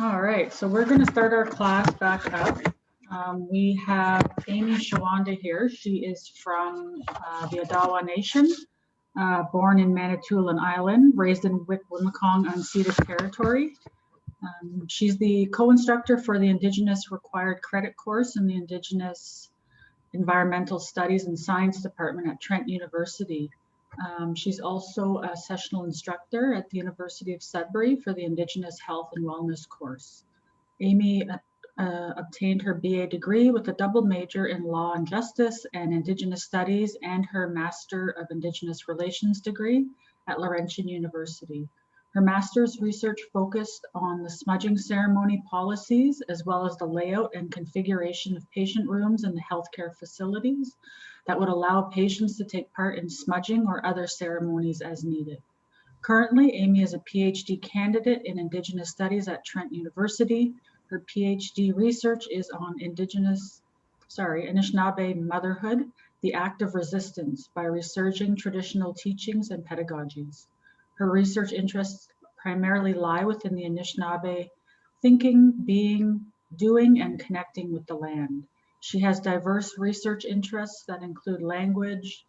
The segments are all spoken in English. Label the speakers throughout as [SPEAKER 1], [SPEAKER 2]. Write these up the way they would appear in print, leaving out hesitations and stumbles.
[SPEAKER 1] All right, so we're going to start our class back up. We have Amy Shawanda here. She is from the Odawa Nation, born in Manitoulin Island, raised in Wiikwemkoong Unceded Territory. She's the co-instructor for the Indigenous Required Credit course in the Indigenous Environmental Studies and Science Department at Trent University. She's also a sessional instructor at the University of Sudbury for the Indigenous Health and Wellness course. Amy obtained her BA degree with a double major in Law and Justice and Indigenous Studies and her Master of Indigenous Relations degree at Laurentian University. Her master's research focused on the smudging ceremony policies, as well as the layout and configuration of patient rooms in the healthcare facilities that would allow patients to take part in smudging or other ceremonies as needed. Currently, Amy is a PhD candidate in Indigenous Studies at Trent University. Her PhD research is on Anishinaabe Motherhood, the Act of Resistance by Resurging Traditional Teachings and Pedagogies. Her research interests primarily lie within the Anishinaabe thinking, being, doing, and connecting with the land. She has diverse research interests that include language,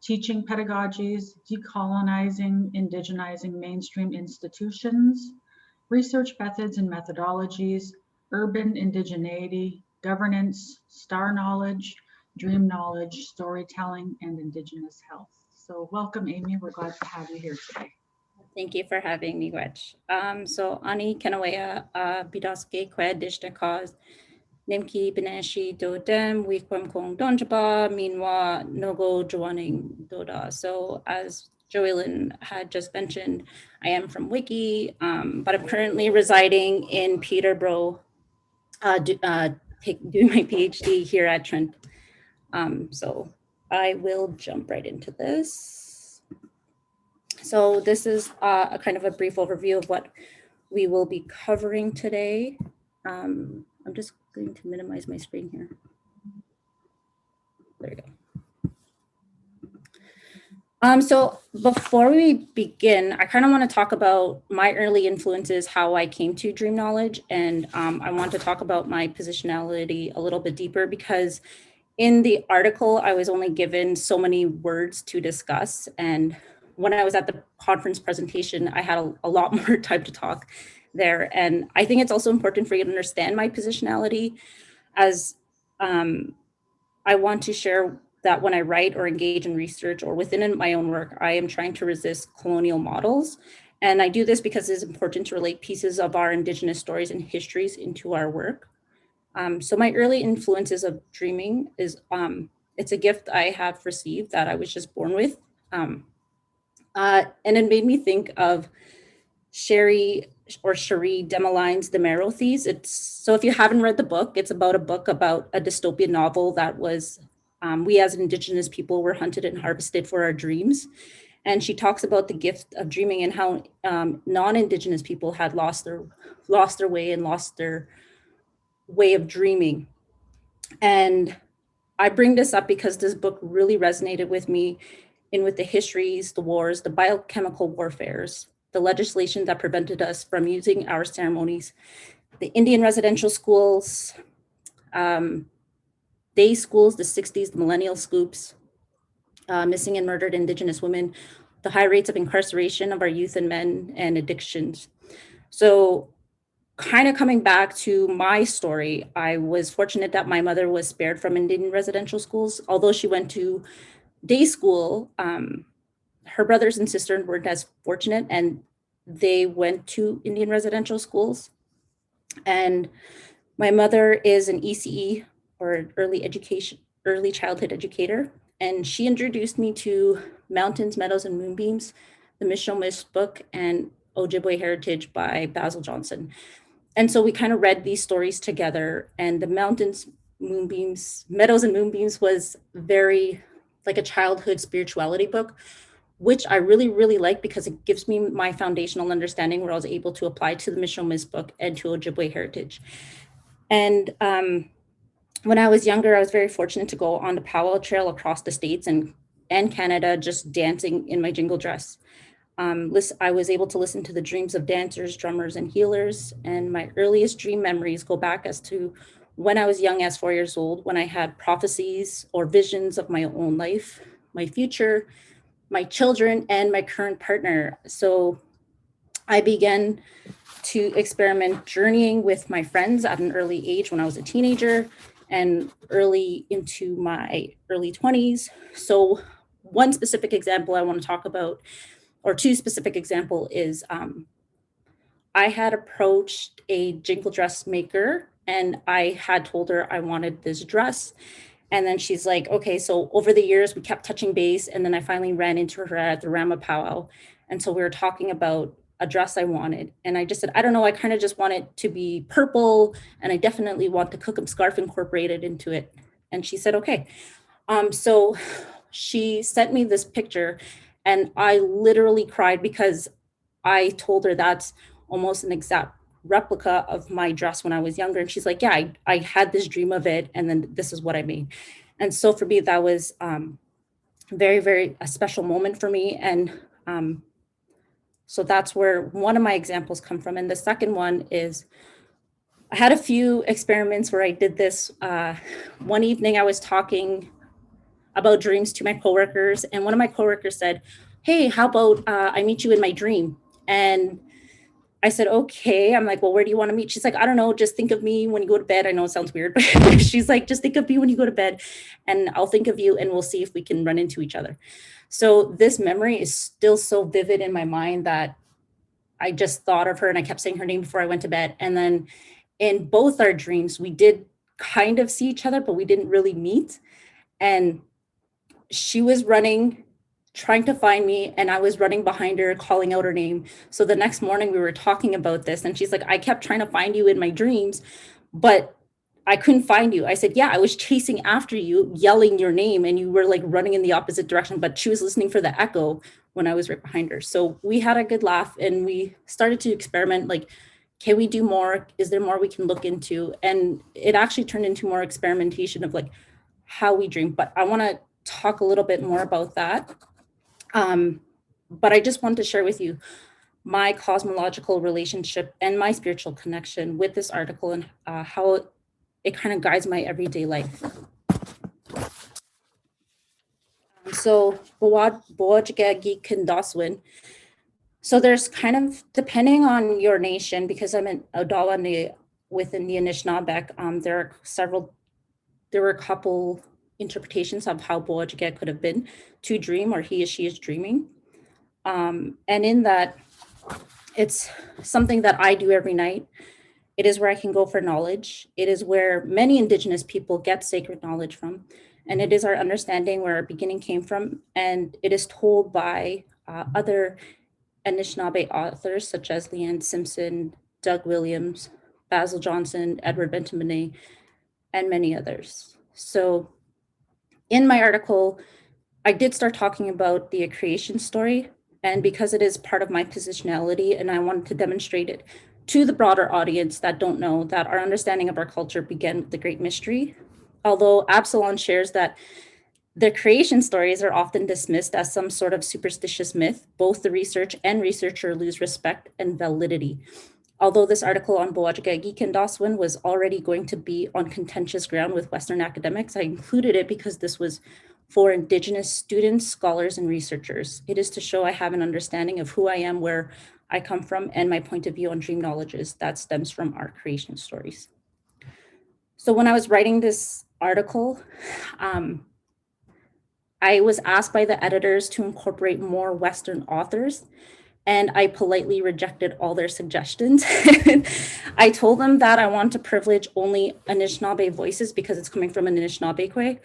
[SPEAKER 1] teaching pedagogies, decolonizing, indigenizing mainstream institutions, research methods and methodologies, urban indigeneity, governance, star knowledge, dream knowledge, storytelling, and Indigenous health. So welcome, Amy. We're glad to have you here today.
[SPEAKER 2] Thank you for having me, Wedge. So Ani Kenawea, Bidaske Kwe Dishtakaz, Nimki Beneshi Dodem, Wiikwemkoong Donjaba, Minwa Nogo Joaning Doda. So as Joey-Lynn had just mentioned, I am from Wiki, but I'm currently residing in Peterborough, doing my PhD here at Trent. So I will jump right into this. So this is a kind of a brief overview of what we will be covering today. I'm just going to minimize my screen here. There you go. So before we begin, I kind of want to talk about my early influences, how I came to dream knowledge, and I want to talk about my positionality a little bit deeper, because in the article, I was only given so many words to discuss, and when I was at the conference presentation, I had a lot more time to talk there. And I think it's also important for you to understand my positionality, as I want to share that when I write or engage in research or within my own work, I am trying to resist colonial models. And I do this because it's important to relate pieces of our Indigenous stories and histories into our work. So my early influences of dreaming is, it's a gift I have received that I was just born with. And it made me think of Cherie Demeline's The Marrow Thieves. So if you haven't read the book, it's about a dystopian novel that was, we as Indigenous people were hunted and harvested for our dreams. And she talks about the gift of dreaming and how non-Indigenous people had lost their way and lost their way of dreaming. And I bring this up because this book really resonated with me, in with the histories, the wars, the biochemical warfares, the legislation that prevented us from using our ceremonies, the Indian residential schools, day schools, the 60s, the millennial scoops, missing and murdered Indigenous women, the high rates of incarceration of our youth and men, and addictions. So kind of coming back to my story, I was fortunate that my mother was spared from Indian residential schools. Although she went to day school, her brothers and sisters weren't as fortunate, and they went to Indian residential schools. And my mother is an ECE, or early childhood educator, and she introduced me to Mountains, Meadows, and Moonbeams, the Mishomis book, and Ojibwe Heritage by Basil Johnson. And so we kind of read these stories together, and the Mountains, Meadows, and Moonbeams was very like a childhood spirituality book, which I really, really like because it gives me my foundational understanding where I was able to apply to the Mishomis book and to Ojibwe Heritage. And when I was younger, I was very fortunate to go on the powwow trail across the States and Canada, just dancing in my jingle dress. I was able to listen to the dreams of dancers, drummers, and healers. And my earliest dream memories go back as to when I was young, as 4 years old, when I had prophecies or visions of my own life, my future, my children, and my current partner. So I began to experiment journeying with my friends at an early age when I was a teenager and early into my early 20s. So one specific example I want to talk about, or two specific example, is I had approached a jingle dress maker and I had told her I wanted this dress. And then she's like, okay, so over the years, we kept touching base. And then I finally ran into her at the Rama powwow. And so we were talking about a dress I wanted. And I just said, I don't know, I kind of just want it to be purple. And I definitely want the Cookham scarf incorporated into it. And she said, okay. So she sent me this picture and I literally cried because I told her that's almost an exact replica of my dress when I was younger. And she's like, yeah, I had this dream of it. And then this is what I made. And so for me, that was very, very a special moment for me. And so that's where one of my examples come from. And the second one is I had a few experiments where I did this. One evening I was talking about dreams to my coworkers. And one of my coworkers said, hey, how about I meet you in my dream? And I said, okay. I'm like, well, where do you want to meet? She's like, I don't know. Just think of me when you go to bed. I know it sounds weird, but she's like, just think of me when you go to bed and I'll think of you and we'll see if we can run into each other. So this memory is still so vivid in my mind that I just thought of her and I kept saying her name before I went to bed. And then in both our dreams, we did kind of see each other, but we didn't really meet. And she was running, trying to find me, and I was running behind her, calling out her name. So the next morning we were talking about this, and she's like, I kept trying to find you in my dreams, but I couldn't find you. I said, yeah, I was chasing after you, yelling your name, and you were like running in the opposite direction, but she was listening for the echo when I was right behind her. So we had a good laugh, and we started to experiment, like, can we do more? Is there more we can look into? And it actually turned into more experimentation of like how we dream. But I want to talk a little bit more about that. But I just want to share with you my cosmological relationship and my spiritual connection with this article and how it kind of guides my everyday life. So So there's kind of, depending on your nation, because I'm in Odawa within the Anishinaabe, there were a couple interpretations of how Boajige could have been to dream, or he or she is dreaming. And in that, it's something that I do every night. It is where I can go for knowledge. It is where many Indigenous people get sacred knowledge from. And it is our understanding where our beginning came from. And it is told by other Anishinaabe authors such as Leanne Simpson, Doug Williams, Basil Johnson, Edward Benton Benet, and many others. So in my article, I did start talking about the creation story, and because it is part of my positionality and I wanted to demonstrate it to the broader audience that don't know that our understanding of our culture began with the Great Mystery. Although Absalon shares that the creation stories are often dismissed as some sort of superstitious myth, both the research and researcher lose respect and validity. Although this article on Boajige Gikendaswin was already going to be on contentious ground with Western academics, I included it because this was for Indigenous students, scholars, and researchers. It is to show I have an understanding of who I am, where I come from, and my point of view on dream knowledges that stems from our creation stories. So when I was writing this article, I was asked by the editors to incorporate more Western authors, and I politely rejected all their suggestions. I told them that I want to privilege only Anishinaabe voices because it's coming from an Anishinaabe,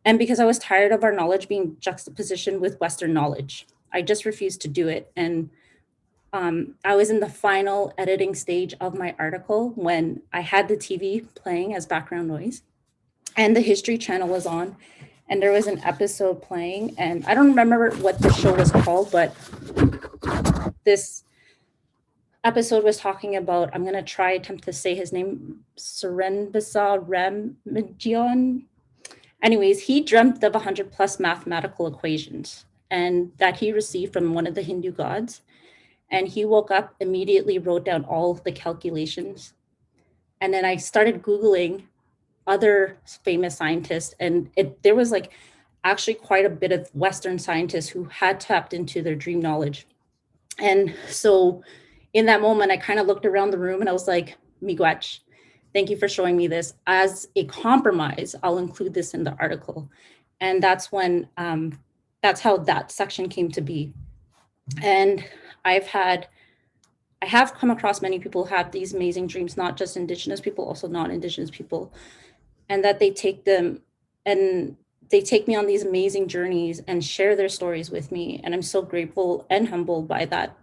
[SPEAKER 2] and because I was tired of our knowledge being juxtapositioned with Western knowledge. I just refused to do it. And I was in the final editing stage of my article when I had the TV playing as background noise, and the History Channel was on, and there was an episode playing, and I don't remember what the show was called, but this episode was talking about, I'm going to attempt to say his name, Serenbasa Ramajian. Anyways, he dreamt of 100 plus mathematical equations. and that he received from one of the Hindu gods. And he woke up, immediately wrote down all the calculations. And then I started Googling other famous scientists, and there was like actually quite a bit of Western scientists who had tapped into their dream knowledge. And so in that moment, I kind of looked around the room and I was like, miigwech, thank you for showing me this. As a compromise, I'll include this in the article. And that's when, that's how that section came to be. And I have come across many people who have these amazing dreams, not just Indigenous people, also non-Indigenous people, and that they take them and they take me on these amazing journeys and share their stories with me. And I'm so grateful and humbled by that.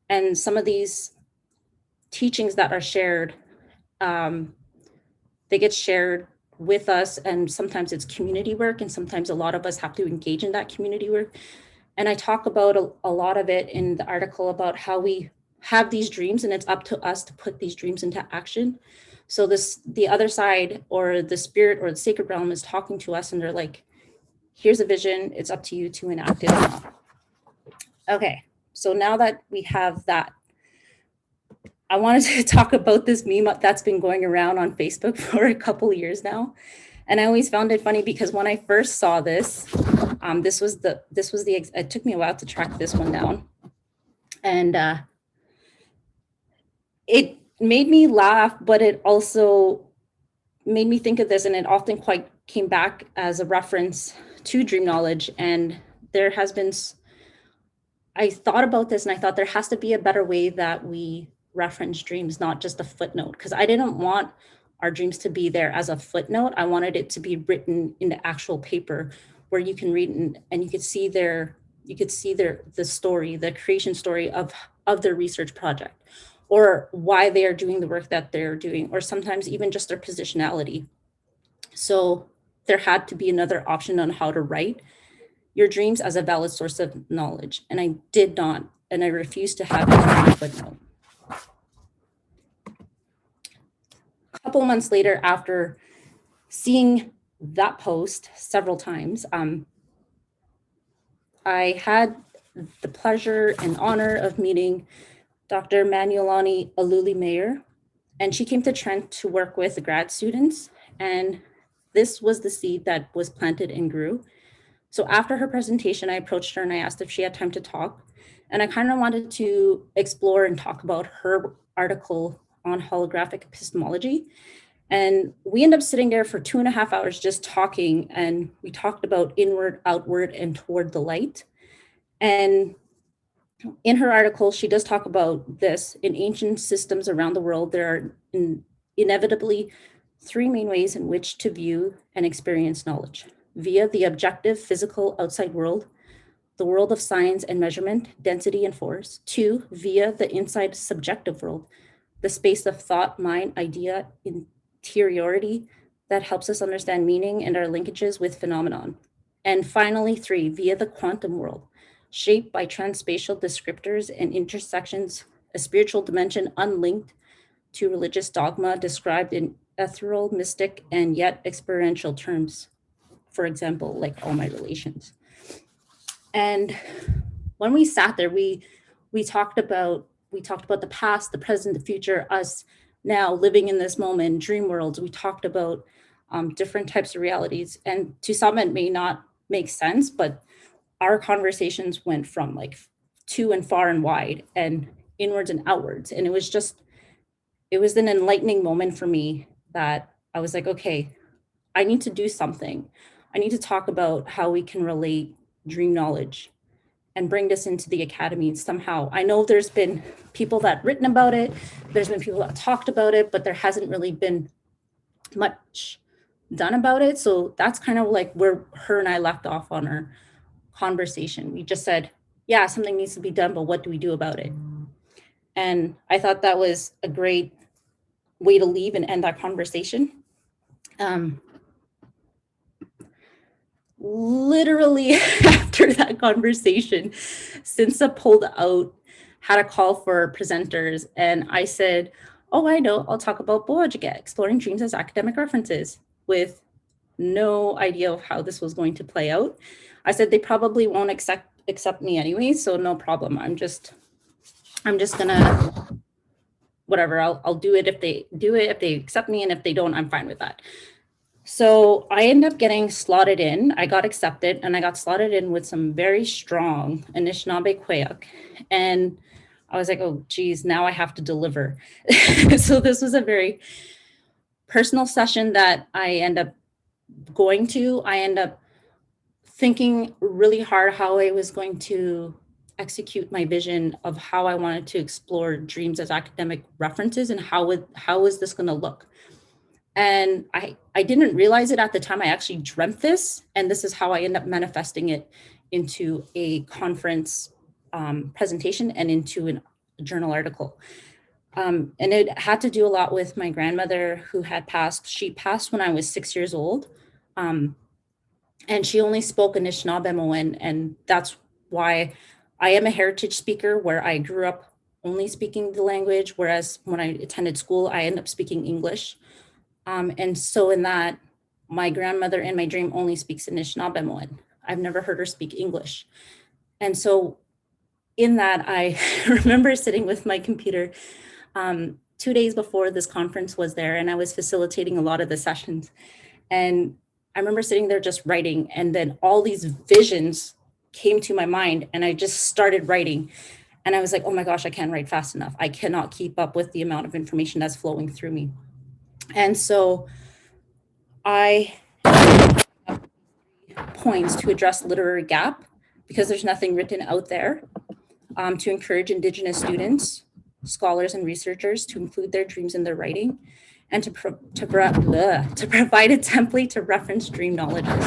[SPEAKER 2] And some of these teachings that are shared, they get shared with us, and sometimes it's community work, and sometimes a lot of us have to engage in that community work. And I talk about a lot of it in the article about how we have these dreams and it's up to us to put these dreams into action. So the other side, or the spirit or the sacred realm, is talking to us and they're like, here's a vision, it's up to you to enact it or not. Okay, so now that we have that, I wanted to talk about this meme that's been going around on Facebook for a couple of years now. And I always found it funny because when I first saw this, it took me a while to track this one down. And it made me laugh, but it also made me think of this, and it often quite came back as a reference to dream knowledge. And there has been, I thought about this and I thought there has to be a better way that we reference dreams, not just a footnote, because I didn't want our dreams to be there as a footnote. I wanted it to be written in the actual paper where you can read and you could see the story, the creation story of their research project, or why they are doing the work that they're doing, or sometimes even just their positionality. So there had to be another option on how to write your dreams as a valid source of knowledge. And I did not, and I refused to have it as a footnote. A couple months later, after seeing that post several times, I had the pleasure and honor of meeting Dr. Manitoulin Island, and she came to Trent to work with the grad students. And this was the seed that was planted and grew. So after her presentation, I approached her and I asked if she had time to talk. And I kind of wanted to explore and talk about her article on holographic epistemology. And we ended up sitting there for 2.5 hours just talking. And we talked about inward, outward, and toward the light. And in her article, she does talk about this. In ancient systems around the world, there are inevitably 3 main ways in which to view and experience knowledge: via the objective physical outside world, the world of science and measurement, density and force. 2, via the inside subjective world, the space of thought, mind, idea, interiority that helps us understand meaning and our linkages with phenomenon. And finally, 3, via the quantum world, shaped by transspatial descriptors and intersections, a spiritual dimension unlinked to religious dogma described in ethereal, mystic, and yet experiential terms. For example, like all my relations. And when we sat there, we talked about the past, the present, the future, us now living in this moment, dream worlds. We talked about different types of realities. And to some, it may not make sense, but our conversations went from like to and far and wide and inwards and outwards. And it was an enlightening moment for me that I was like, okay, I need to do something. I need to talk about how we can relate dream knowledge and bring this into the academy somehow. I know there's been people that written about it. There's been people that talked about it, but there hasn't really been much done about it. So that's kind of like where her and I left off on our conversation. We just said, yeah, something needs to be done, but what do we do about it? And I thought that was a great way to leave and end that conversation. Literally after that conversation, Cinsa pulled out, had a call for presenters, and I said, oh, I know, I'll talk about Boajage, exploring dreams as academic references, with no idea of how this was going to play out. I said, they probably won't accept me anyway, so no problem. I'm just gonna, whatever, I'll do it if they do it, if they accept me, and if they don't, I'm fine with that. So I ended up getting slotted in. I got accepted and I got slotted in with some very strong Anishinaabe Kwayuk. And I was like, oh, geez, now I have to deliver. So this was a very personal session that I end up going to. I end up thinking really hard how I was going to execute my vision of how I wanted to explore dreams as academic references and how is this going to look. And I didn't realize it at the time. I actually dreamt this, and this is how I end up manifesting it into a conference presentation and into a journal article. And it had to do a lot with my grandmother who had passed. She passed when I was 6 years old. And she only spoke Anishinaabe, and that's why I am a heritage speaker, where I grew up only speaking the language, whereas when I attended school, I ended up speaking English. And so in that, my grandmother in my dream only speaks Anishinaabe. I've never heard her speak English. And so in that, I remember sitting with my computer 2 days before this conference was there, and I was facilitating a lot of the sessions. And I remember sitting there just writing, and then all these visions came to my mind, and I just started writing. And I was like, oh my gosh, I can't write fast enough. I cannot keep up with the amount of information that's flowing through me. And so I points to address literary gap, because there's nothing written out there, to encourage Indigenous students, scholars, and researchers to include their dreams in their writing, and to provide a template to reference dream knowledges.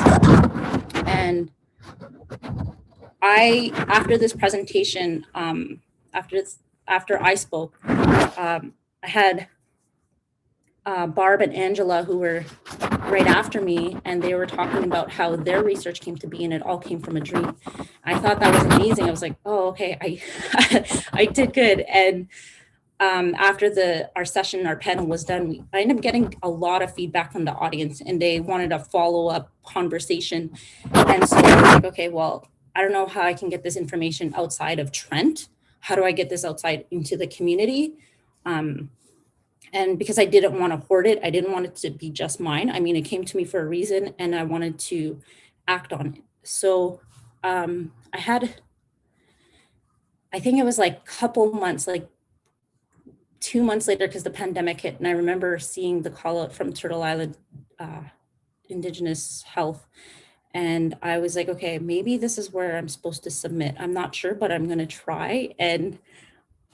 [SPEAKER 2] And after this presentation, after I spoke, I had Barb and Angela, who were right after me, and they were talking about how their research came to be, and it all came from a dream. I thought that was amazing. I was like, oh, okay, I did good. And after our panel was done, I ended up getting a lot of feedback from the audience, and they wanted a follow-up conversation. And so I was like, okay, well, I don't know how I can get this information outside of Trent. How do I get this outside into the community? And because I didn't want to hoard it, I didn't want it to be just mine. I mean, it came to me for a reason, and I wanted to act on it. So I think it was like a couple months, like 2 months later, because the pandemic hit, and I remember seeing the call out from Turtle Island Indigenous Health. And I was like, okay, maybe this is where I'm supposed to submit. I'm not sure, but I'm going to try. And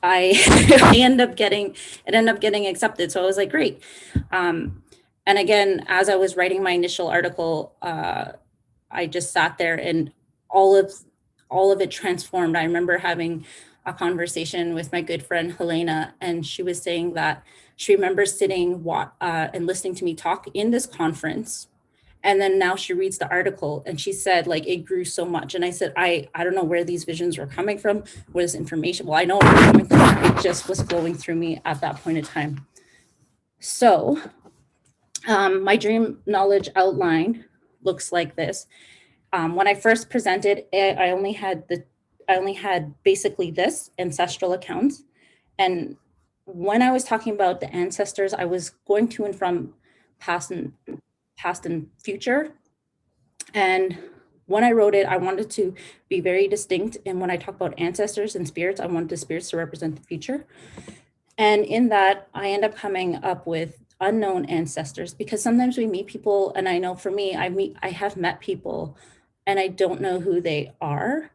[SPEAKER 2] I ended up getting accepted. So I was like, great. And again, as I was writing my initial article, I just sat there, and all of it transformed. I remember having a conversation with my good friend Helena, and she was saying that she remembers sitting and listening to me talk in this conference. And then now she reads the article, and she said, like, it grew so much. And I said, I don't know where these visions were coming from, where this information, well, I know it was coming from, it just was flowing through me at that point in time. So my dream knowledge outline looks like this. When I first presented, I only had basically this, ancestral accounts. And when I was talking about the ancestors, I was going to and from past and future. And when I wrote it, I wanted to be very distinct. And when I talk about ancestors and spirits, I wanted the spirits to represent the future. And in that, I end up coming up with unknown ancestors, because sometimes we meet people, and I know for me, I have met people and I don't know who they are.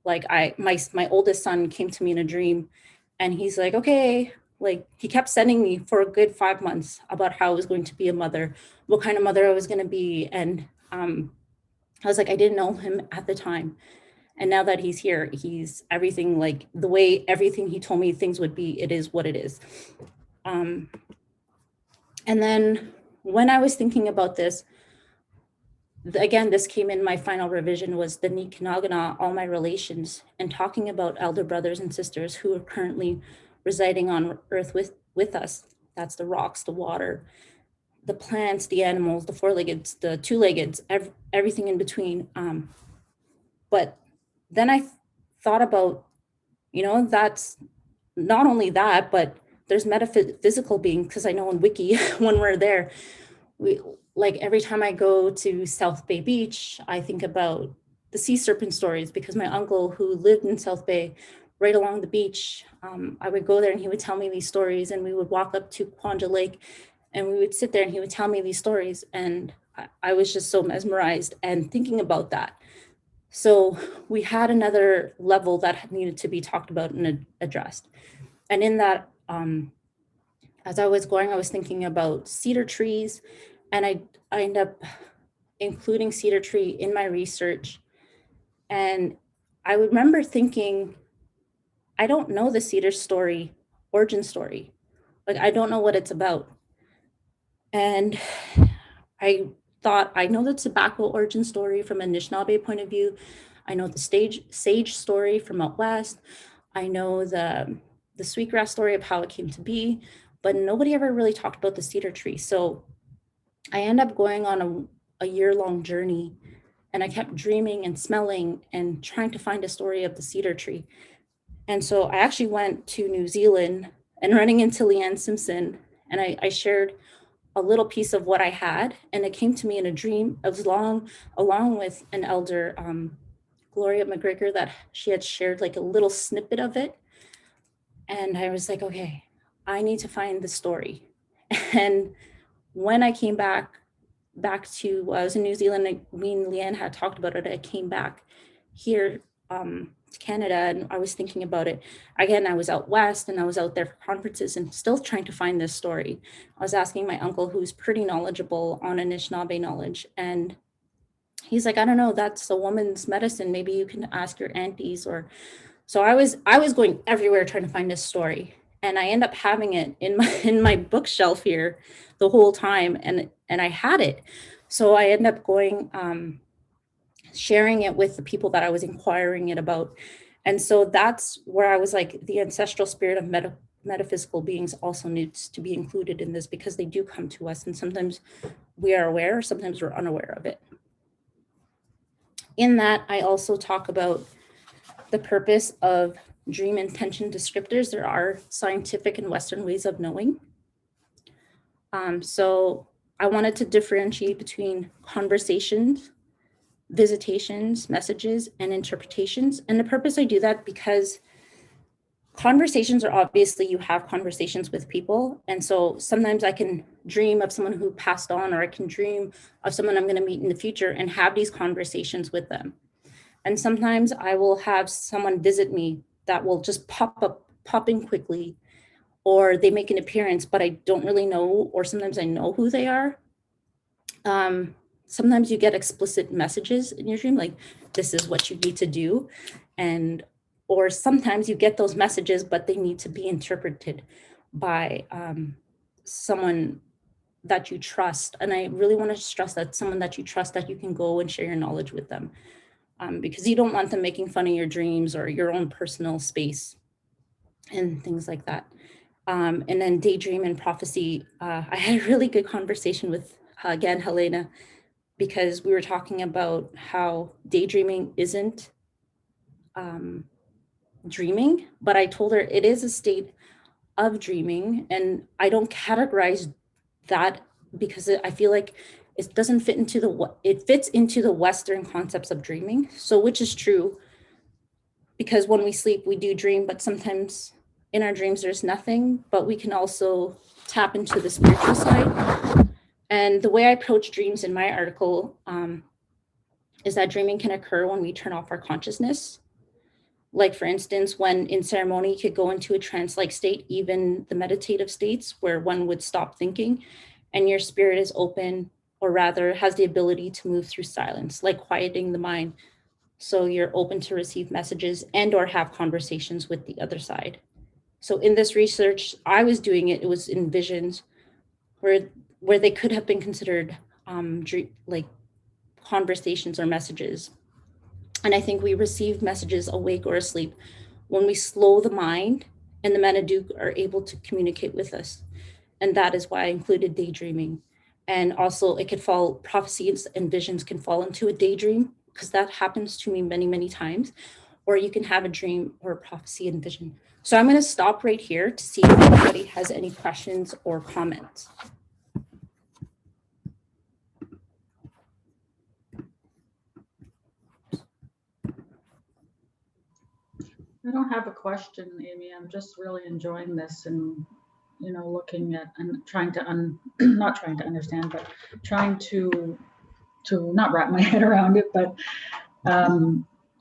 [SPEAKER 2] Like my oldest son came to me in a dream, and he's like, okay, like he kept sending me for a good 5 months about how I was going to be a mother, what kind of mother I was going to be. And I was like, I didn't know him at the time. And now that he's here, he's everything, like the way everything he told me things would be, it is what it is. And then when I was thinking about this, again, this came in my final revision, was the Nikanagana, all my relations, and talking about elder brothers and sisters who are currently residing on earth with us. That's the rocks, the water, the plants, the animals, the four-leggeds, the two-leggeds, everything in between. But then I thought about, that's not only that, but there's metaphysical beings, because I know in Wiki, when we're there, we, like every time I go to South Bay Beach, I think about the sea serpent stories, because my uncle who lived in South Bay right along the beach, I would go there and he would tell me these stories, and we would walk up to Quanja Lake and we would sit there and he would tell me these stories. And I was just so mesmerized and thinking about that. So we had another level that needed to be talked about and addressed. And in that, as I was going, I was thinking about cedar trees, and I ended up including cedar tree in my research. And I remember thinking, I don't know the cedar story, origin story. Like, I don't know what it's about. And I thought, I know the tobacco origin story from an Anishinaabe point of view. I know the sage story from out west. I know the sweetgrass story of how it came to be, but nobody ever really talked about the cedar tree. So I ended up going on a year-long journey, and I kept dreaming and smelling and trying to find a story of the cedar tree. And so I actually went to New Zealand and running into Leanne Simpson, and I shared a little piece of what I had, and it came to me in a dream. It was along with an elder, Gloria McGregor, that she had shared like a little snippet of it. And I was like, okay, I need to find the story. And when I came back to, I was in New Zealand, me and Leanne had talked about it. I came back here to Canada, and I was thinking about it. Again, I was out west and I was out there for conferences and still trying to find this story. I was asking my uncle, who's pretty knowledgeable on Anishinaabe knowledge, and he's like, I don't know, that's a woman's medicine. Maybe you can ask your aunties. Or so I was going everywhere trying to find this story, and I end up having it in my bookshelf here the whole time, and I had it. So I end up going, sharing it with the people that I was inquiring it about. And so that's where I was like, the ancestral spirit of metaphysical beings also needs to be included in this, because they do come to us, and sometimes we are aware, sometimes we're unaware of it. In that, I also talk about the purpose of dream intention descriptors. There are scientific and Western ways of knowing. So I wanted to differentiate between conversations, visitations, messages, and interpretations. And the purpose I do that because conversations are obviously, you have conversations with people. And so sometimes I can dream of someone who passed on, or I can dream of someone I'm going to meet in the future and have these conversations with them. And sometimes I will have someone visit me that will just pop in quickly, or they make an appearance, but I don't really know, or sometimes I know who they are. Sometimes you get explicit messages in your dream, like this is what you need to do. Or sometimes you get those messages, but they need to be interpreted by someone that you trust. And I really want to stress that someone that you trust, that you can go and share your knowledge with them, because you don't want them making fun of your dreams or your own personal space and things like that. And then daydream and prophecy. I had a really good conversation with, again, Helena, because we were talking about how daydreaming isn't dreaming, but I told her it is a state of dreaming, and I don't categorize that because I feel like it doesn't fit into it fits into the Western concepts of dreaming. So, which is true, because when we sleep, we do dream, but sometimes in our dreams, there's nothing, but we can also tap into the spiritual side. And the way I approach dreams in my article is that dreaming can occur when we turn off our consciousness. Like, for instance, when in ceremony, you could go into a trance-like state, even the meditative states where one would stop thinking and your spirit is open, or rather has the ability to move through silence, like quieting the mind. So you're open to receive messages and or have conversations with the other side. So in this research, I was doing it was in visions where they could have been considered like conversations or messages. And I think we receive messages awake or asleep when we slow the mind, and the Manitoulin are able to communicate with us. And that is why I included daydreaming. And also it could fall, prophecies and visions can fall into a daydream because that happens to me many, many times. Or you can have a dream or a prophecy and vision. So I'm going to stop right here to see if anybody has any questions or comments.
[SPEAKER 1] I don't have a question, Amy. I'm just really enjoying this and, looking at and trying to, not trying to understand, but trying to not wrap my head around it, but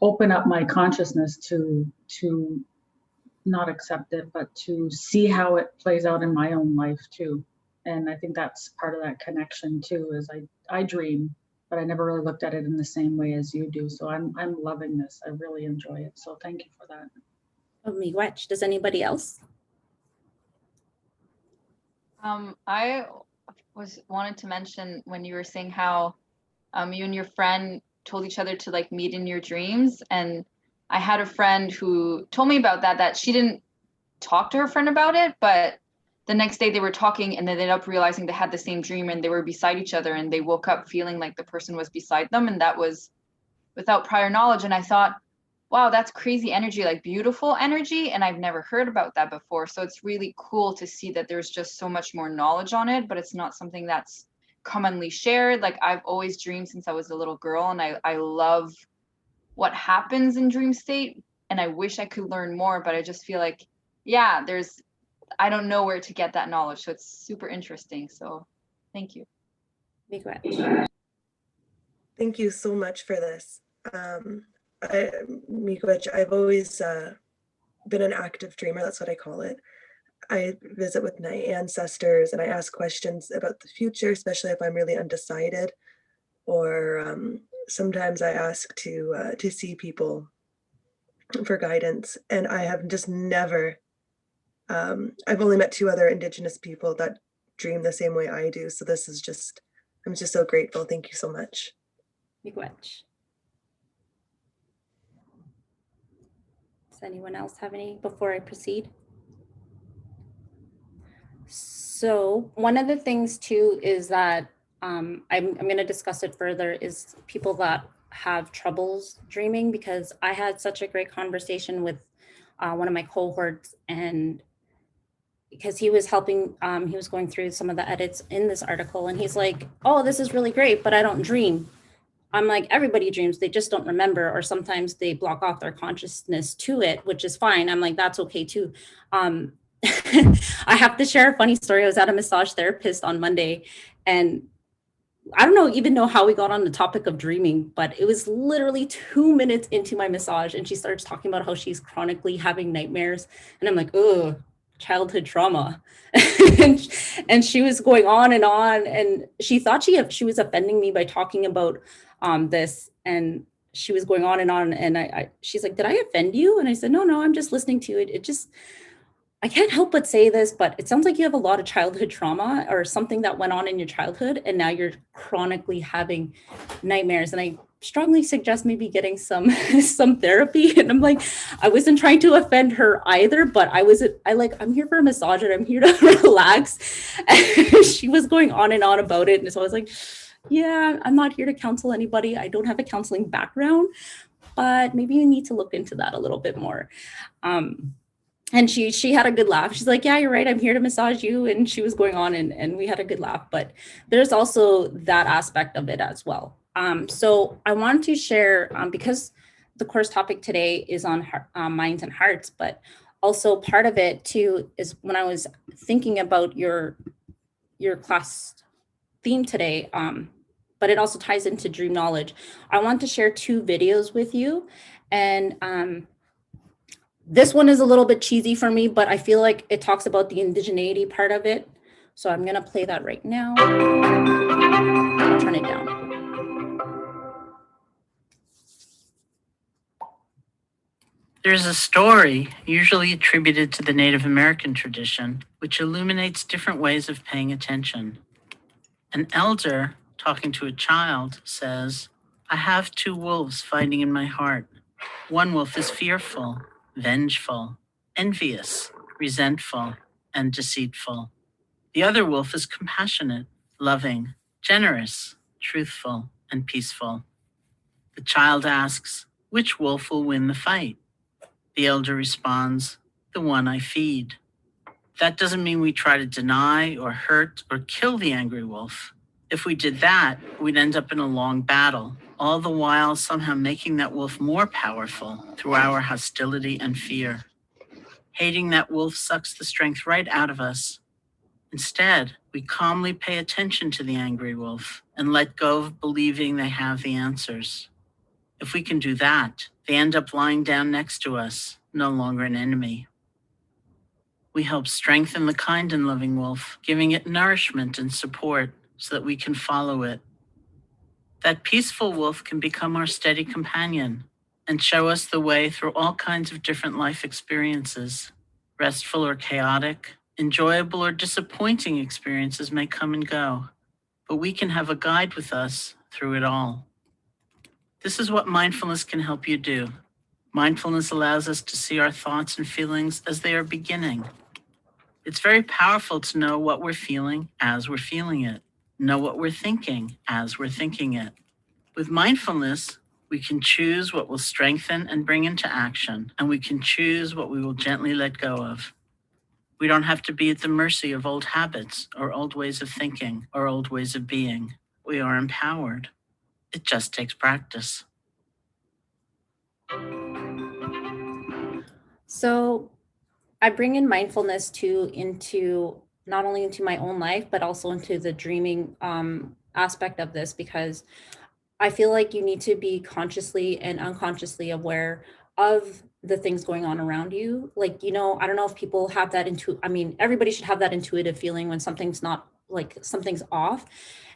[SPEAKER 1] open up my consciousness to not accept it, but to see how it plays out in my own life too. And I think that's part of that connection too, is I dream, but I never really looked at it in the same way as you do. So I'm loving this. I really enjoy it. So thank you for that.
[SPEAKER 2] Oh, miigwech. Does anybody else?
[SPEAKER 3] I wanted to mention when you were saying how you and your friend told each other to like meet in your dreams, and I had a friend who told me about that she didn't talk to her friend about it, but the next day they were talking and they ended up realizing they had the same dream and they were beside each other and they woke up feeling like the person was beside them, and that was without prior knowledge. And I thought, wow, that's crazy energy, like beautiful energy. And I've never heard about that before. So it's really cool to see that there's just so much more knowledge on it, but it's not something that's commonly shared. Like I've always dreamed since I was a little girl, and I love what happens in dream state. And I wish I could learn more, but I just feel like, yeah, I don't know where to get that knowledge. So it's super interesting. So thank you.
[SPEAKER 2] Miigwech.
[SPEAKER 4] Thank you so much for this. Miigwech, I've always been an active dreamer. That's what I call it. I visit with my ancestors and I ask questions about the future, especially if I'm really undecided. Or sometimes I ask to see people for guidance. And I have just never, I've only met 2 other Indigenous people that dream the same way I do. So this is just, I'm just so grateful. Thank you so much.
[SPEAKER 2] Miigwech. Does anyone else have any before I proceed? So one of the things too is that I'm going to discuss it further is people that have troubles dreaming, because I had such a great conversation with one of my cohorts, and because he was helping, he was going through some of the edits in this article, and he's like, oh, this is really great, but I don't dream. I'm like, everybody dreams, they just don't remember, or sometimes they block off their consciousness to it, which is fine. I'm like, that's okay too. I have to share a funny story. I was at a massage therapist on Monday, and I don't even know how we got on the topic of dreaming, but it was literally 2 minutes into my massage, and she starts talking about how she's chronically having nightmares. And I'm like, oh, childhood trauma. and she was going on, and she thought she was offending me by talking about this, and she was going on, and she's like, did I offend you? And I said, no, I'm just listening to it. It just, I can't help but say this, but it sounds like you have a lot of childhood trauma or something that went on in your childhood, and now you're chronically having nightmares. And I strongly suggest maybe getting some therapy. And I'm like, I wasn't trying to offend her either, but I'm here for a massage and I'm here to relax. And she was going on and on about it. And so I was like, yeah, I'm not here to counsel anybody. I don't have a counseling background, but maybe you need to look into that a little bit more. And she had a good laugh. She's like, yeah, you're right. I'm here to massage you. And she was going on, and we had a good laugh. But there's also that aspect of it as well. So I want to share, because the course topic today is on minds and hearts, but also part of it too is when I was thinking about your class theme today, but it also ties into dream knowledge. I want to share 2 videos with you. And this one is a little bit cheesy for me, but I feel like it talks about the indigeneity part of it. So I'm gonna play that right now. I'll turn it down.
[SPEAKER 5] There's a story, usually attributed to the Native American tradition, which illuminates different ways of paying attention. An elder, talking to a child, says, I have 2 wolves fighting in my heart. One wolf is fearful, vengeful, envious, resentful, and deceitful. The other wolf is compassionate, loving, generous, truthful, and peaceful. The child asks, which wolf will win the fight? The elder responds, the one I feed. That doesn't mean we try to deny or hurt or kill the angry wolf. If we did that, we'd end up in a long battle, all the while somehow making that wolf more powerful through our hostility and fear. Hating that wolf sucks the strength right out of us. Instead, we calmly pay attention to the angry wolf and let go of believing they have the answers. If we can do that, they end up lying down next to us, no longer an enemy. We help strengthen the kind and loving wolf, giving it nourishment and support so that we can follow it. That peaceful wolf can become our steady companion and show us the way through all kinds of different life experiences. Restful or chaotic, enjoyable or disappointing experiences may come and go, but we can have a guide with us through it all. This is what mindfulness can help you do. Mindfulness allows us to see our thoughts and feelings as they are beginning. It's very powerful to know what we're feeling as we're feeling it, know what we're thinking as we're thinking it. With mindfulness, we can choose what will strengthen and bring into action, and we can choose what we will gently let go of. We don't have to be at the mercy of old habits or old ways of thinking or old ways of being. We are empowered. It just takes practice.
[SPEAKER 2] So I bring in mindfulness too into not only into my own life, but also into the dreaming aspect of this, because I feel like you need to be consciously and unconsciously aware of the things going on around you. Like, you know, I don't know if people have that everybody should have that intuitive feeling when something's not like something's off.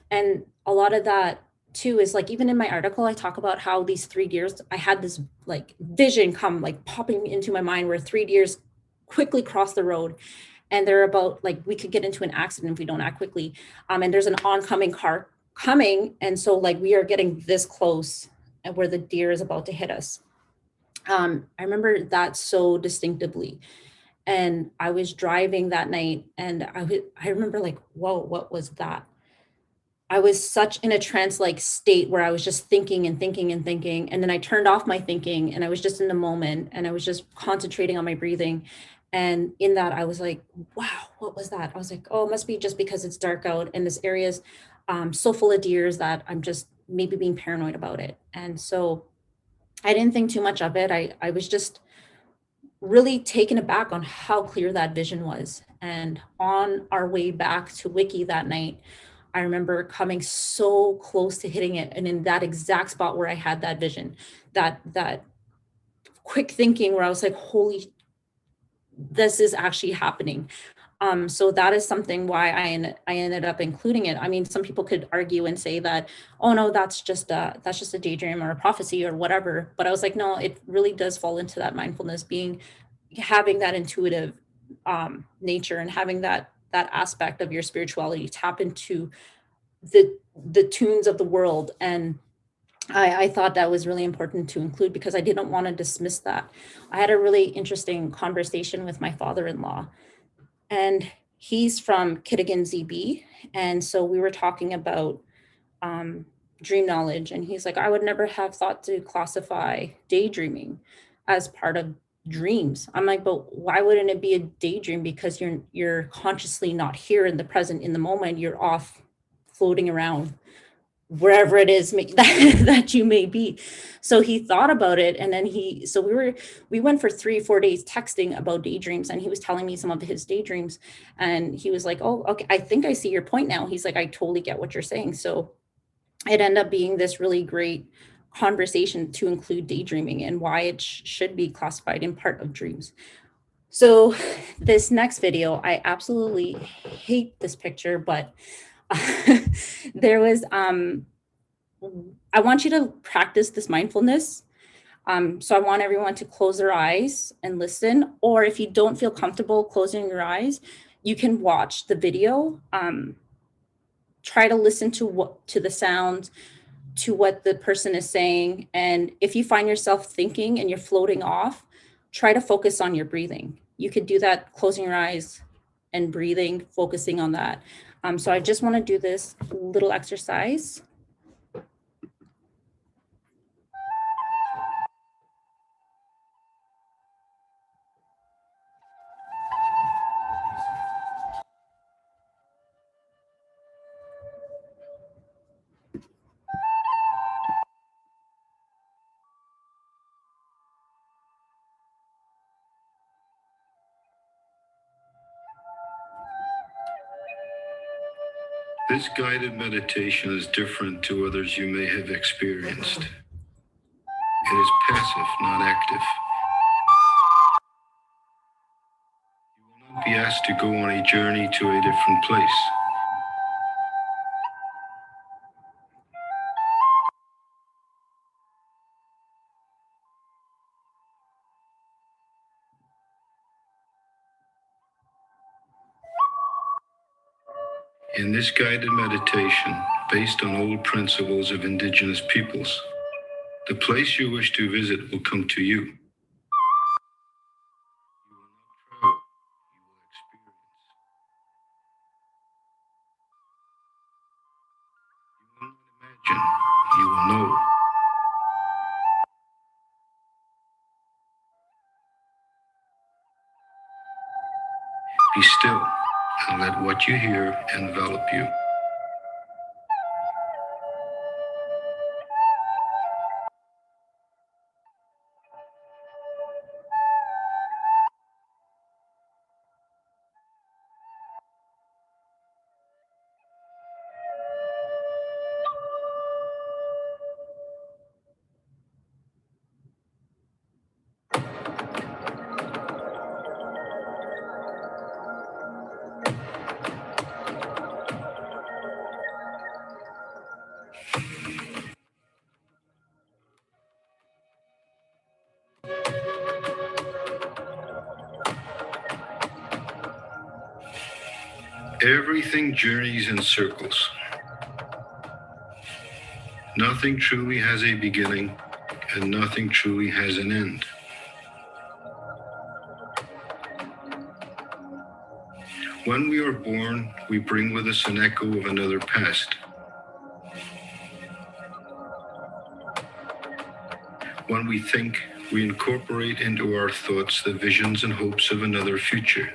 [SPEAKER 2] And a lot of that too is like, even in my article, I talk about how these 3 deers, I had this like vision come like popping into my mind where 3 deers quickly cross the road, and they're about like, we could get into an accident if we don't act quickly. And there's an oncoming car coming. And so like, we are getting this close and where the deer is about to hit us. I remember that so distinctively. And I was driving that night and I remember like, whoa, what was that? I was such in a trance-like state where I was just thinking and thinking and thinking. And then I turned off my thinking and I was just in the moment and I was just concentrating on my breathing. And in that, I was like, wow, what was that? I was like, oh, it must be just because it's dark out and this area is so full of deers that I'm just maybe being paranoid about it. And so I didn't think too much of it. I was just really taken aback on how clear that vision was. And on our way back to Wiki that night, I remember coming so close to hitting it. And in that exact spot where I had that vision, that quick thinking where I was like, holy, this is actually happening. So that is something why I ended up including it. I mean, some people could argue and say that, oh no, that's just a daydream or a prophecy or whatever. But I was like, no, it really does fall into that mindfulness, having that intuitive nature and having that aspect of your spirituality tap into the tunes of the world. And I thought that was really important to include because I didn't want to dismiss that. I had a really interesting conversation with my father-in-law, and he's from Kitigan ZB. And so we were talking about dream knowledge, and he's like, I would never have thought to classify daydreaming as part of dreams. I'm like, but why wouldn't it be a daydream? Because you're consciously not here in the present, in the moment. You're off floating around wherever it is that you may be. So he thought about it, and then we went for 3-4 days texting about daydreams, and he was telling me some of his daydreams, and he was like, oh, okay, I think I see your point now. He's like, I totally get what you're saying. So it ended up being this really great conversation to include daydreaming and why it should be classified in part of dreams. So this next video, I absolutely hate this picture, but there was, I want you to practice this mindfulness. So I want everyone to close their eyes and listen, or if you don't feel comfortable closing your eyes, you can watch the video. Try to listen to the sounds, to what the person is saying. And if you find yourself thinking and you're floating off, try to focus on your breathing. You could do that closing your eyes and breathing, focusing on that. So I just want to do this little exercise.
[SPEAKER 6] This guided meditation is different to others you may have experienced. It is passive, not active. You will not be asked to go on a journey to a different place. In this guided meditation, based on old principles of Indigenous peoples, the place you wish to visit will come to you. You will not travel, you will experience. You will not imagine, you will know. Be still and let what you hear envelop you. Everything journeys in circles. Nothing truly has a beginning, and nothing truly has an end. When we are born, we bring with us an echo of another past. When we think, we incorporate into our thoughts the visions and hopes of another future.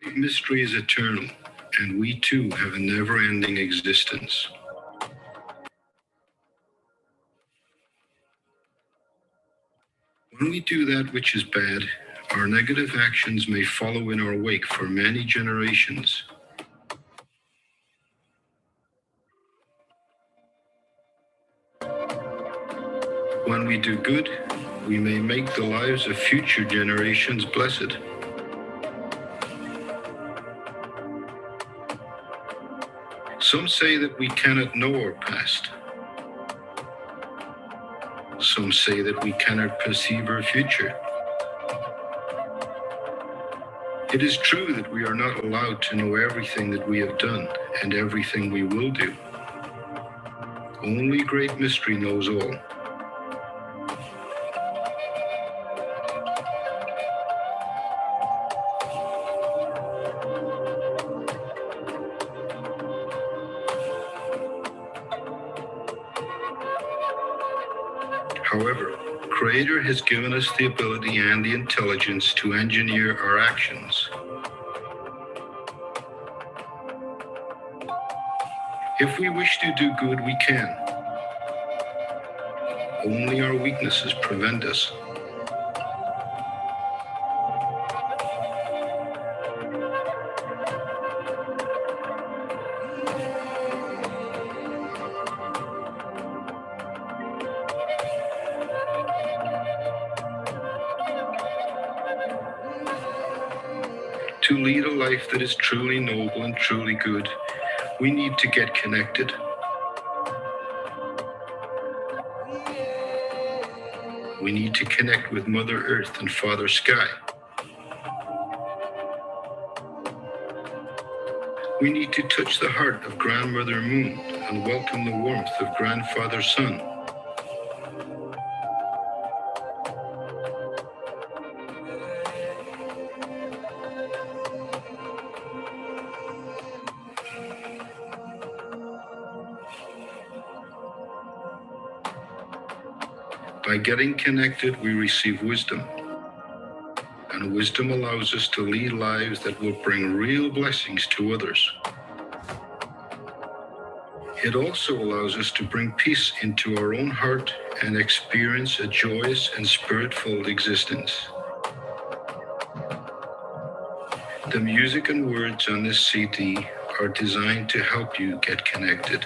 [SPEAKER 6] Great mystery is eternal, and we too have a never-ending existence. When we do that which is bad, our negative actions may follow in our wake for many generations. When we do good, we may make the lives of future generations blessed. Some say that we cannot know our past. Some say that we cannot perceive our future. It is true that we are not allowed to know everything that we have done and everything we will do. Only great mystery knows all. However, Creator has given us the ability and the intelligence to engineer our actions. If we wish to do good, we can. Only our weaknesses prevent us. To lead a life that is truly noble and truly good, we need to get connected. We need to connect with Mother Earth and Father Sky. We need to touch the heart of Grandmother Moon and welcome the warmth of Grandfather Sun. By getting connected, we receive wisdom. And wisdom allows us to lead lives that will bring real blessings to others. It also allows us to bring peace into our own heart and experience a joyous and spirit-filled existence. The music and words on this CD are designed to help you get connected.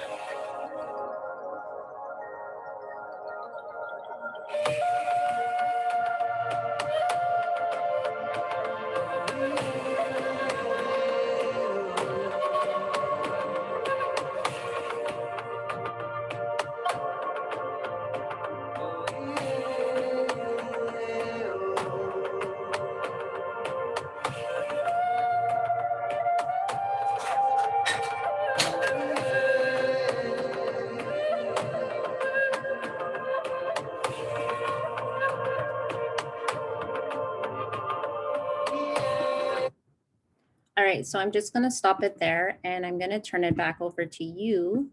[SPEAKER 2] All right, so I'm just going to stop it there, and I'm going to turn it back over to you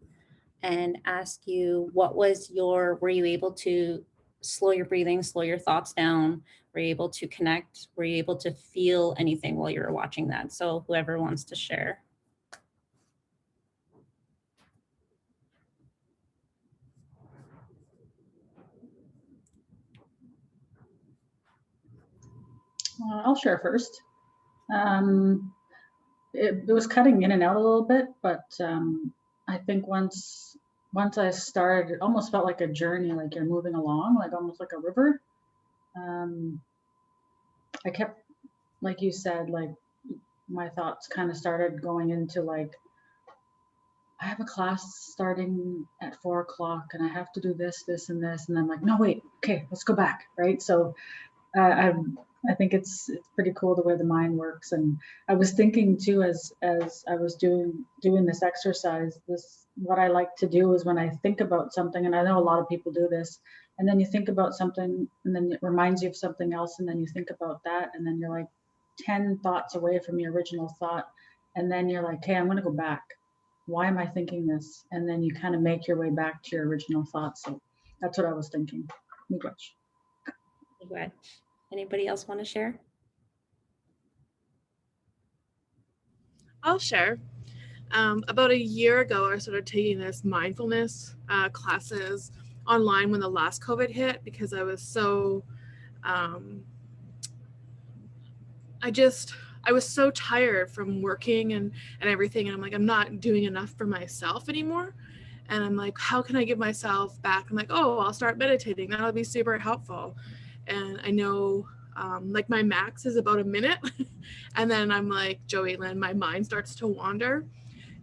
[SPEAKER 2] and ask you, were you able to slow your breathing, slow your thoughts down? Were you able to connect? Were you able to feel anything while you were watching that? So whoever wants to share.
[SPEAKER 1] I'll share first. It was cutting in and out a little bit, but I think once I started, it almost felt like a journey, like you're moving along, like almost like a river. I kept, like you said, like my thoughts kind of started going into like, I have a class starting at 4 o'clock and I have to do this, this, and this. And I'm like, no, wait, okay, let's go back, right? So I think it's pretty cool the way the mind works. And I was thinking too, as I was doing this exercise, what I like to do is when I think about something, and I know a lot of people do this, and then you think about something and then it reminds you of something else, and then you think about that, and then you're like 10 thoughts away from your original thought. And then you're like, hey, I'm going to go back. Why am I thinking this? And then you kind of make your way back to your original thoughts. So that's what I was thinking.
[SPEAKER 2] Miigwech. Anybody else want to share?
[SPEAKER 7] I'll share. About a year ago, I started taking this mindfulness classes online when the last COVID hit, because I was so, I was so tired from working and everything. And I'm like, I'm not doing enough for myself anymore. And I'm like, how can I give myself back? I'm like, oh, I'll start meditating. That'll be super helpful. And I know like my max is about a minute. And then I'm like, Joey-Lynn, my mind starts to wander.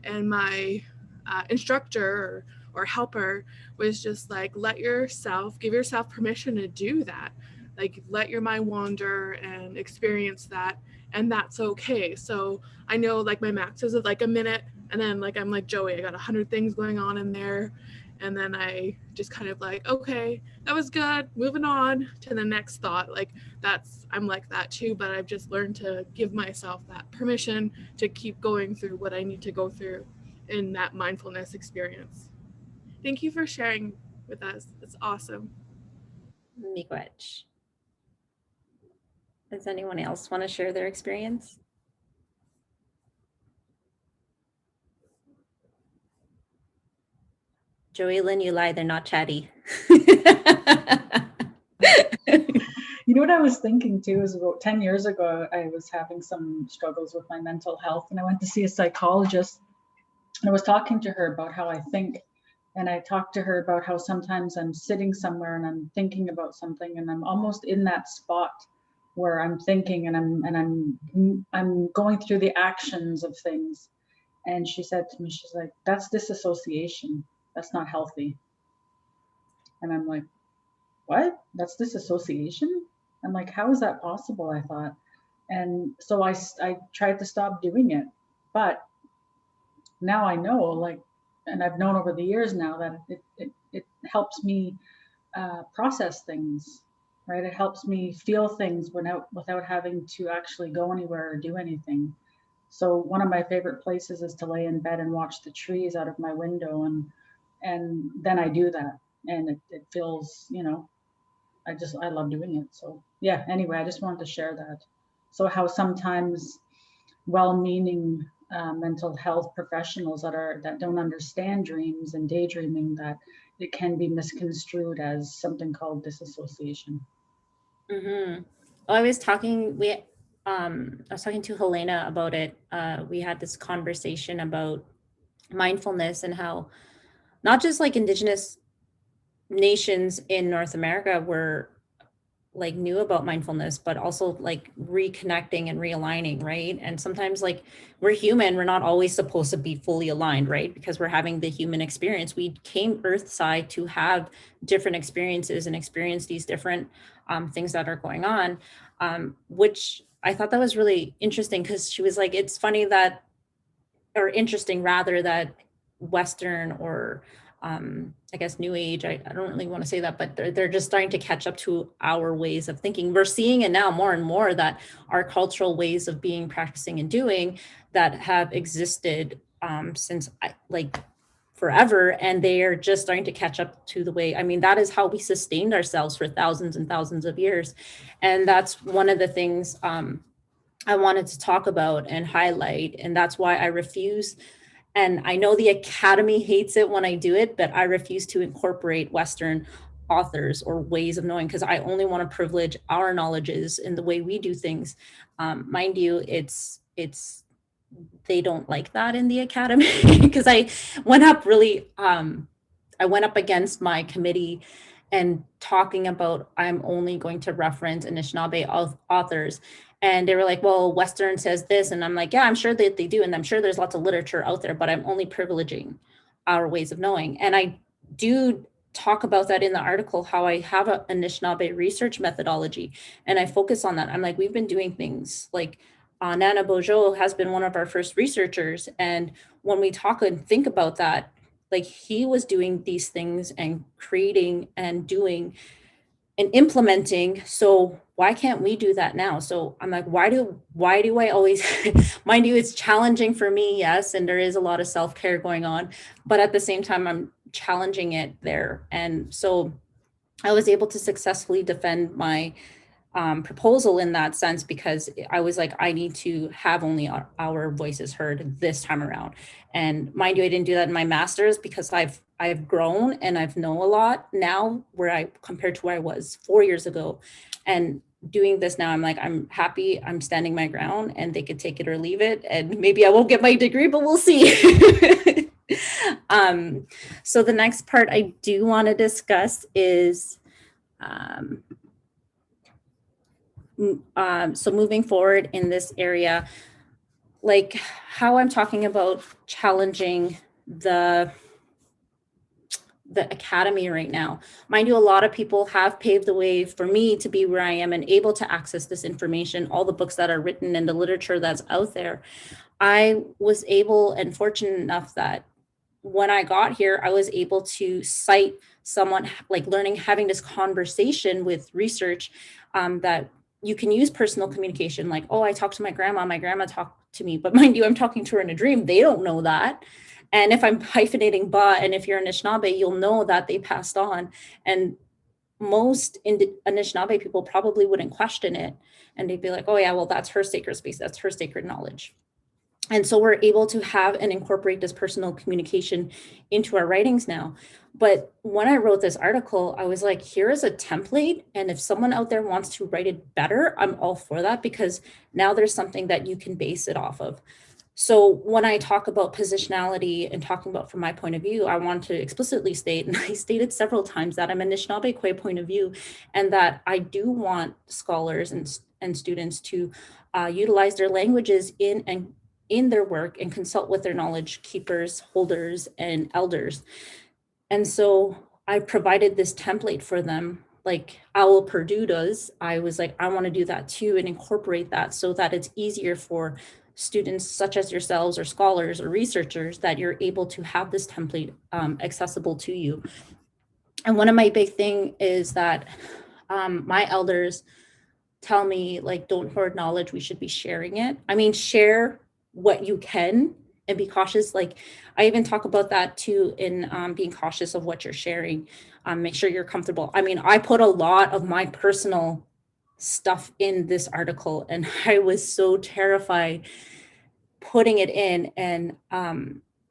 [SPEAKER 7] And my instructor or helper was just like, give yourself permission to do that. Like, let your mind wander and experience that. And that's okay. So I know like my max is like a minute. And then like, I'm like, Joey, I got 100 things going on in there. And then I just kind of like, okay, that was good. Moving on to the next thought. Like I'm like that too, but I've just learned to give myself that permission to keep going through what I need to go through in that mindfulness experience. Thank you for sharing with us. It's awesome.
[SPEAKER 2] Miigwech. Does anyone else want to share their experience? Joey-Lynn, you lie, they're not chatty.
[SPEAKER 1] You know what I was thinking too is about 10 years ago, I was having some struggles with my mental health, and I went to see a psychologist, and I was talking to her about how I think. And I talked to her about how sometimes I'm sitting somewhere and I'm thinking about something, and I'm almost in that spot where I'm thinking and I'm going through the actions of things. And she said to me, she's like, that's disassociation. That's not healthy. And I'm like, what? That's disassociation? I'm like, how is that possible? I thought. And so I tried to stop doing it. But now I know, like, and I've known over the years now that it helps me process things, right? It helps me feel things without having to actually go anywhere or do anything. So one of my favorite places is to lay in bed and watch the trees out of my window, and then I do that, and it feels, I love doing it. So yeah, anyway, I just wanted to share that. So how sometimes well-meaning mental health professionals that don't understand dreams and daydreaming, that it can be misconstrued as something called disassociation.
[SPEAKER 2] Mm-hmm. Well, I was talking to Helena about it. We had this conversation about mindfulness and how not just like Indigenous nations in North America were like knew about mindfulness, but also like reconnecting and realigning, right? And sometimes like we're human, we're not always supposed to be fully aligned, right? Because we're having the human experience. We came earthside to have different experiences and experience these different things that are going on, which I thought that was really interesting, because she was like, it's funny that, or interesting rather, that Western or I guess New Age, I don't really want to say that, but they're just starting to catch up to our ways of thinking. We're seeing it now more and more, that our cultural ways of being, practicing, and doing that have existed since like forever, and they are just starting to catch up to the way, I mean, that is how we sustained ourselves for thousands and thousands of years. And that's one of the things I wanted to talk about and highlight. And that's why I refuse, and I know the Academy hates it when I do it, but I refuse to incorporate Western authors or ways of knowing, because I only want to privilege our knowledges in the way we do things. Mind you, it's they don't like that in the Academy, because I went up against my committee and talking about, I'm only going to reference Anishinaabe authors. And they were like, well, Western says this. And I'm like, yeah, I'm sure that they do. And I'm sure there's lots of literature out there, but I'm only privileging our ways of knowing. And I do talk about that in the article, how I have an Anishinaabe research methodology. And I focus on that. I'm like, we've been doing things like Nana Bojo has been one of our first researchers. And when we talk and think about that, like he was doing these things and creating and doing and implementing. So why can't we do that now? So I'm like, why do I always, mind you, it's challenging for me, yes, and there is a lot of self-care going on, but at the same time, I'm challenging it there. And so I was able to successfully defend my proposal in that sense, because I was like, I need to have only our voices heard this time around. And mind you, I didn't do that in my master's, because I've grown and I've know a lot now, where I compared to where I was 4 years ago. And doing this now, I'm like, I'm happy, I'm standing my ground, and they could take it or leave it. And maybe I won't get my degree, but we'll see. So the next part I do want to discuss is so moving forward in this area, like how I'm talking about challenging the Academy right now. Mind you, a lot of people have paved the way for me to be where I am and able to access this information, all the books that are written and the literature that's out there. I was able and fortunate enough that when I got here, I was able to cite someone, like learning, having this conversation with research that you can use personal communication. Like, oh, I talked to my grandma talked to me, but mind you, I'm talking to her in a dream. They don't know that. And if I'm hyphenating ba, and if you're Anishinaabe, you'll know that they passed on. And most Anishinaabe people probably wouldn't question it. And they'd be like, oh yeah, well, that's her sacred space. That's her sacred knowledge. And so we're able to have and incorporate this personal communication into our writings now. But when I wrote this article, I was like, here is a template. And if someone out there wants to write it better, I'm all for that, because now there's something that you can base it off of. So when I talk about positionality and talking about from my point of view, I want to explicitly state, and I stated several times, that I'm an Anishinaabe Kwe point of view, and that I do want scholars and students to utilize their languages in their work and consult with their knowledge keepers, holders, and elders. And so I provided this template for them, like Owl Purdue does. I was like, I want to do that too and incorporate that so that it's easier for students such as yourselves or scholars or researchers, that you're able to have this template accessible to you. And one of my big thing is that my elders tell me, like, don't hoard knowledge, we should be sharing it. I mean, share what you can and be cautious. Like I even talk about that too in being cautious of what you're sharing. Make sure you're comfortable. I mean, I put a lot of my personal stuff in this article, and I was so terrified putting it in, and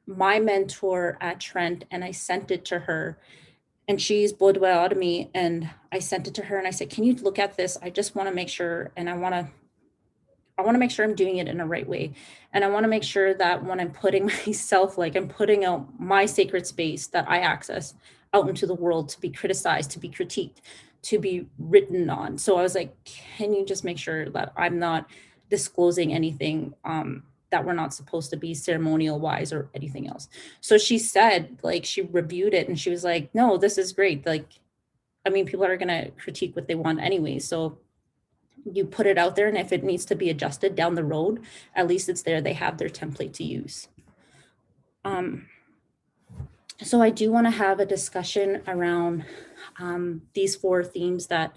[SPEAKER 2] my mentor at Trent, and I sent it to her, and she's Bodwa out of me, and I sent it to her and I said, can you look at this? I just want to make sure, and I want to make sure I'm doing it in the right way. And I want to make sure that when I'm putting myself, like I'm putting out my sacred space that I access out into the world to be criticized, to be critiqued, to be written on. So I was like, can you just make sure that I'm not disclosing anything that we're not supposed to be ceremonial wise or anything else? So she said, like, she reviewed it and she was like, no, this is great. Like, I mean, people are going to critique what they want anyway. So you put it out there, and if it needs to be adjusted down the road, at least it's there. They have their template to use. So I do want to have a discussion around these 4 themes that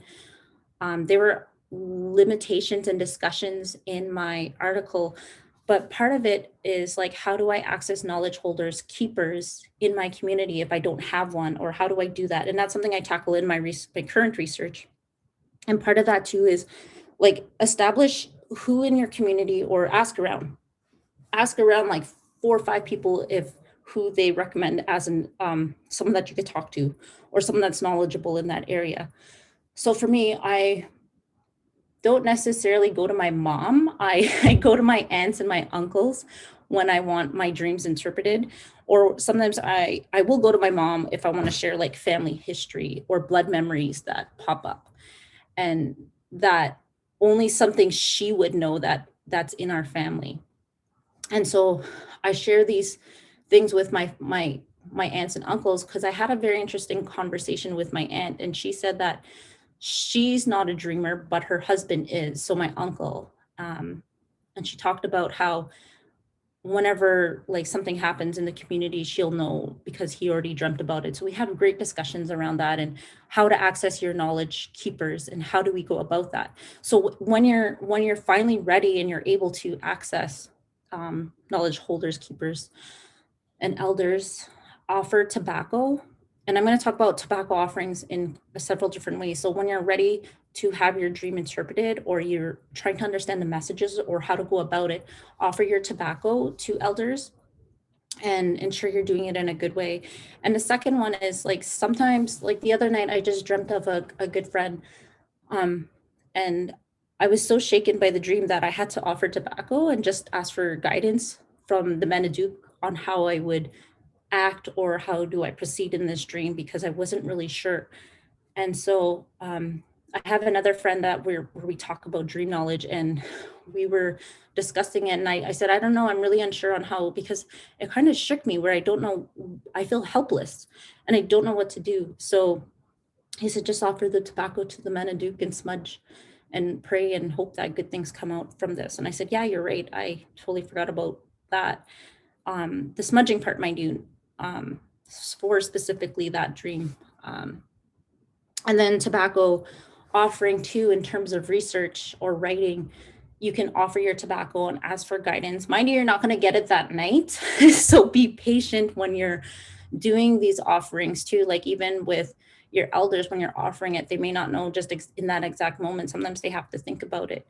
[SPEAKER 2] there were limitations and discussions in my article, but part of it is like, how do I access knowledge holders, keepers in my community if I don't have one, or how do I do that? And that's something I tackle in my current research. And part of that too is like, establish who in your community, or ask around like 4 or 5 people if who they recommend as an someone that you could talk to, or someone that's knowledgeable in that area. So for me, I don't necessarily go to my mom. I go to my aunts and my uncles when I want my dreams interpreted, or sometimes I will go to my mom if I want to share like family history or blood memories that pop up, and that only something she would know that's in our family. And so I share these things with my aunts and uncles, because I had a very interesting conversation with my aunt, and she said that she's not a dreamer, but her husband is, so my uncle. And she talked about how whenever like something happens in the community, she'll know because he already dreamt about it. So we had great discussions around that, and how to access your knowledge keepers, and how do we go about that. So when you're finally ready and you're able to access knowledge holders, keepers, and elders, offer tobacco. And I'm going to talk about tobacco offerings in several different ways. So when you're ready to have your dream interpreted, or you're trying to understand the messages or how to go about it, offer your tobacco to elders and ensure you're doing it in a good way. And the second one is like, sometimes, like the other night, I just dreamt of a good friend. And I was so shaken by the dream that I had to offer tobacco and just ask for guidance from the Manaduke on how I would act, or how do I proceed in this dream, because I wasn't really sure. And so I have another friend that where we talk about dream knowledge, and we were discussing it, and I said, I don't know, I'm really unsure on how, because it kind of shook me where I don't know, I feel helpless and I don't know what to do. So he said, just offer the tobacco to the Manaduke and smudge and pray and hope that good things come out from this. And I said, yeah, you're right. I totally forgot about that. The smudging part, mind you, for specifically that dream. And then tobacco offering too, in terms of research or writing, you can offer your tobacco and ask for guidance. Mind you, you're not going to get it that night. So be patient when you're doing these offerings too. Like even with your elders, when you're offering it, they may not know just in that exact moment. Sometimes they have to think about it.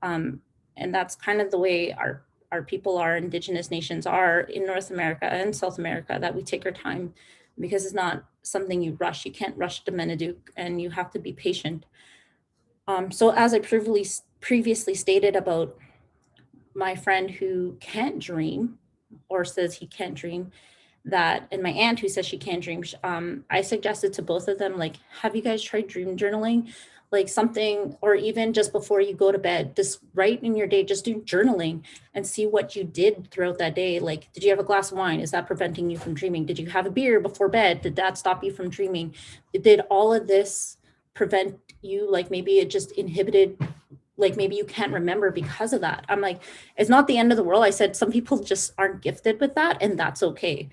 [SPEAKER 2] And that's kind of the way our people are, Indigenous nations are in North America and South America, that we take our time, because it's not something you rush. You can't rush the Manaduke, and you have to be patient. So as I previously stated about my friend who can't dream, or says he can't dream, that, and my aunt who says she can't dream, I suggested to both of them, like, have you guys tried dream journaling? Like something, or even just before you go to bed, just write in your day, just do journaling and see what you did throughout that day. Like, did you have a glass of wine? Is that preventing you from dreaming? Did you have a beer before bed? Did that stop you from dreaming? Did all of this prevent you? Like maybe it just inhibited, like maybe you can't remember because of that. I'm like, it's not the end of the world. I said, some people just aren't gifted with that, and that's okay.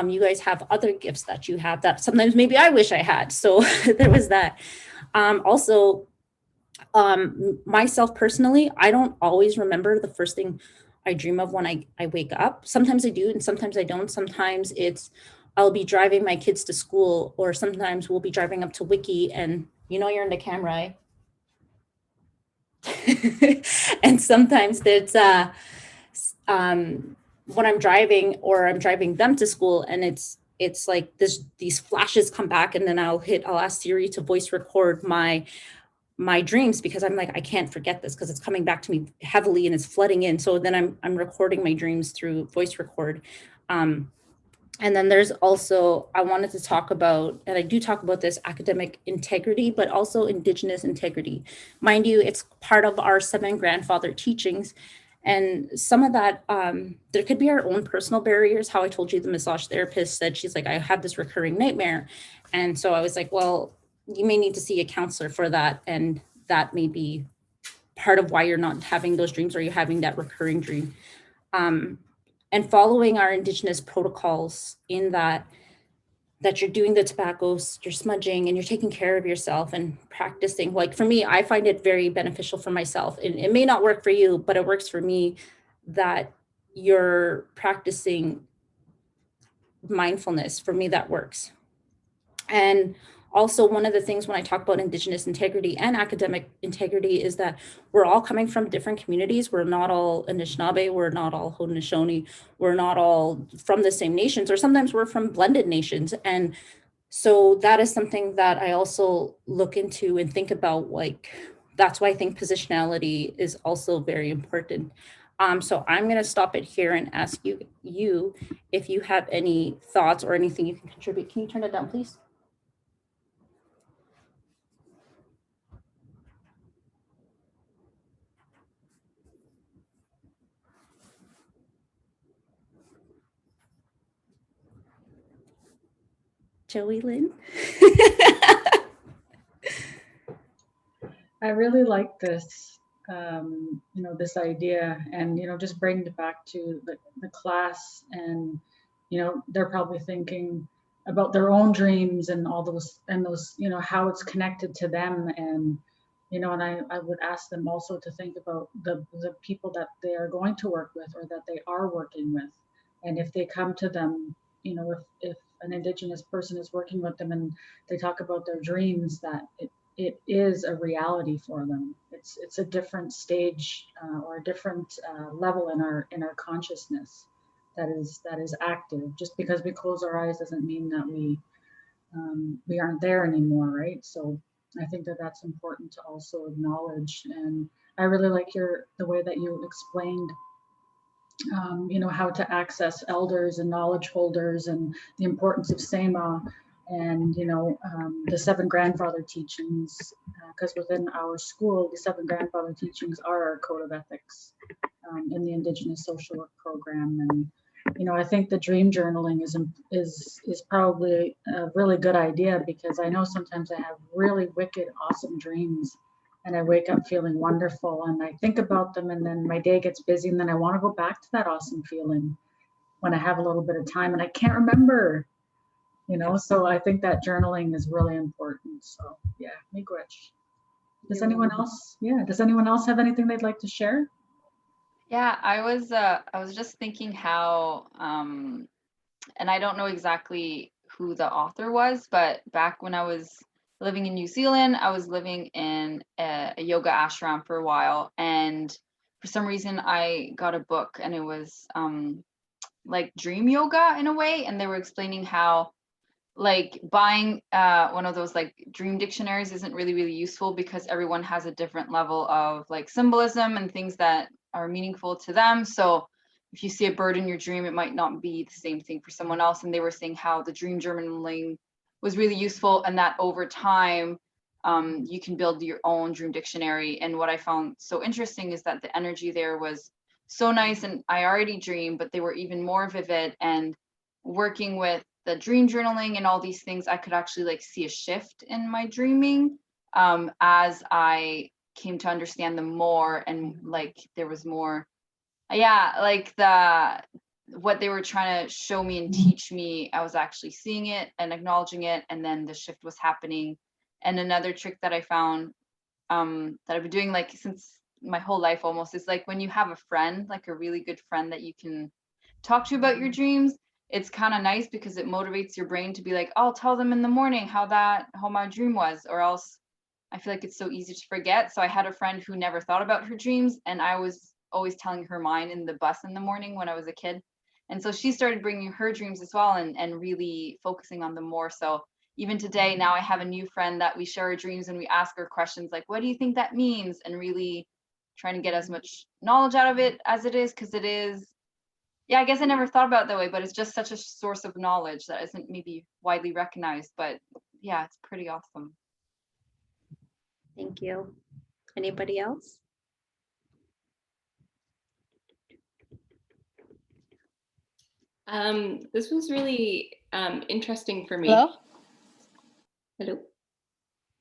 [SPEAKER 2] You guys have other gifts that you have that sometimes maybe I wish I had. So there was that. Also, myself personally, I don't always remember the first thing I dream of when I wake up. Sometimes I do, and sometimes I don't. Sometimes I'll be driving my kids to school, or sometimes we'll be driving up to Wiki, and you're in the camera, eh? And sometimes there's when I'm driving or I'm driving them to school, and it's like these flashes come back, and then I'll ask Siri to voice record my dreams, because I'm like, I can't forget this because it's coming back to me heavily and it's flooding in. So then I'm recording my dreams through voice record. And then there's also, I wanted to talk about, and I do talk about this, academic integrity, but also Indigenous integrity. Mind you, it's part of our 7 grandfather teachings. And some of that, there could be our own personal barriers. How I told you the massage therapist said, she's like, I have this recurring nightmare. And so I was like, well, you may need to see a counselor for that. And that may be part of why you're not having those dreams, or you're having that recurring dream. And following our Indigenous protocols in that you're doing the tobacco, you're smudging, and you're taking care of yourself and practicing. Like for me, I find it very beneficial for myself. And it may not work for you, but it works for me, that you're practicing mindfulness. For me, that works. And also, one of the things when I talk about Indigenous integrity and academic integrity is that we're all coming from different communities. We're not all Anishinaabe, we're not all Haudenosaunee, we're not all from the same nations, or sometimes we're from blended nations. And so that is something that I also look into and think about. Like, that's why I think positionality is also very important. So I'm going to stop it here and ask you if you have any thoughts or anything you can contribute. Can you turn it down, please? Joey-Lynn?
[SPEAKER 1] I really like this, this idea, and, just bring it back to the class, and, they're probably thinking about their own dreams and all those, how it's connected to them. And, and I would ask them also to think about the people that they are going to work with, or that they are working with. And if they come to them, if an Indigenous person is working with them and they talk about their dreams, that it is a reality for them. It's a different stage, or a different level in our consciousness that is active. Just because we close our eyes doesn't mean that we aren't there anymore, right? So I think that that's important to also acknowledge. And I really like the way that you explained how to access elders and knowledge holders, and the importance of SEMA, and the 7 grandfather teachings, because within our school, the 7 grandfather teachings are our code of ethics in the Indigenous social work program. And I think the dream journaling is probably a really good idea, because I know sometimes I have really wicked, awesome dreams, and I wake up feeling wonderful, and I think about them, and then my day gets busy, and then I want to go back to that awesome feeling when I have a little bit of time, and I can't remember, so I think that journaling is really important. So yeah, miigwech. Does anyone else have anything they'd like to share?
[SPEAKER 3] Yeah, I was just thinking how, and I don't know exactly who the author was, but back when I was living in New Zealand, I was living in a yoga ashram for a while, and for some reason I got a book, and it was like dream yoga in a way, and they were explaining how like buying one of those like dream dictionaries isn't really useful, because everyone has a different level of like symbolism and things that are meaningful to them. So if you see a bird in your dream, it might not be the same thing for someone else. And they were saying how the dream journaling was really useful, and that over time you can build your own dream dictionary. And what I found so interesting is that the energy there was so nice, and I already dreamed, but they were even more vivid. And working with the dream journaling and all these things, I could actually like see a shift in my dreaming as I came to understand them more, and like there was more, like what they were trying to show me and teach me, I was actually seeing it and acknowledging it, and then the shift was happening. And another trick that I found that I've been doing like since my whole life almost is like when you have a friend, like a really good friend that you can talk to about your dreams, it's kind of nice because it motivates your brain to be like, I'll tell them in the morning how my dream was, or else I feel like it's so easy to forget. So I had a friend who never thought about her dreams, and I was always telling her mine in the bus in the morning when I was a kid. And so she started bringing her dreams as well, and really focusing on them more. So even today, now I have a new friend that we share our dreams and we ask her questions like, what do you think that means? And really trying to get as much knowledge out of it as it is, because it is, yeah, I guess I never thought about it that way, but it's just such a source of knowledge that isn't maybe widely recognized. But yeah, it's pretty awesome.
[SPEAKER 2] Thank you. Anybody else?
[SPEAKER 8] This was really interesting for me.
[SPEAKER 2] Hello?
[SPEAKER 8] Hello?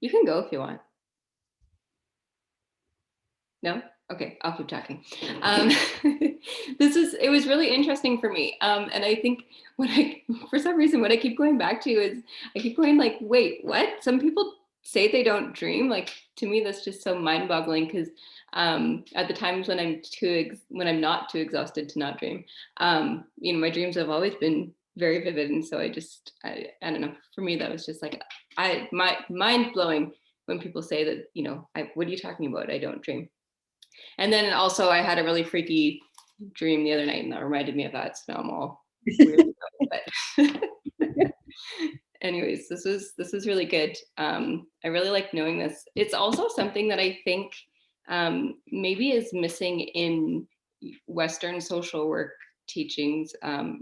[SPEAKER 8] You can go if you want. No? Okay, I'll keep talking. It was really interesting for me. And I think for some reason, what I keep going back to is, I keep going like, wait, what? Some people say they don't dream. Like, to me, that's just so mind boggling, because at the times when I'm not too exhausted to not dream, my dreams have always been very vivid. And so I don't know, for me, that was just like, mind blowing when people say that, what are you talking about? I don't dream. And then also I had a really freaky dream the other night, and that reminded me of that. So now I'm all weird about it. But anyways, this was really good. I really like knowing this. It's also something that I think maybe is missing in Western social work teachings